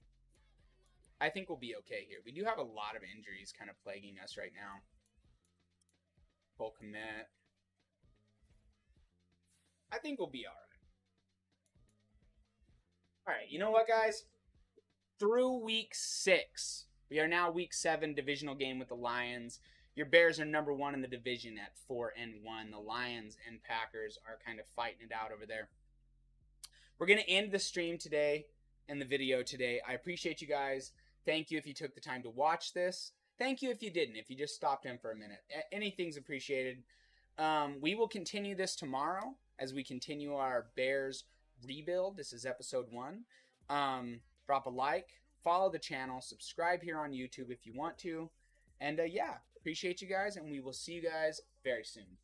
I think we'll be okay here. We do have a lot of injuries kind of plaguing us right now. Full commit. I think we'll be all right. All right, you know what, guys? Through week 6, we are now week 7, divisional game with the Lions. Your Bears are number 1 in the division at 4-1. The Lions and Packers are kind of fighting it out over there. We're going to end the stream today and the video today. I appreciate you guys. Thank you if you took the time to watch this. Thank you if you didn't, if you just stopped in for a minute. Anything's appreciated. We will continue this tomorrow as we continue our Bears rebuild. This is episode 1. Drop a like, follow the channel, subscribe here on YouTube if you want to. And yeah, appreciate you guys, and we will see you guys very soon.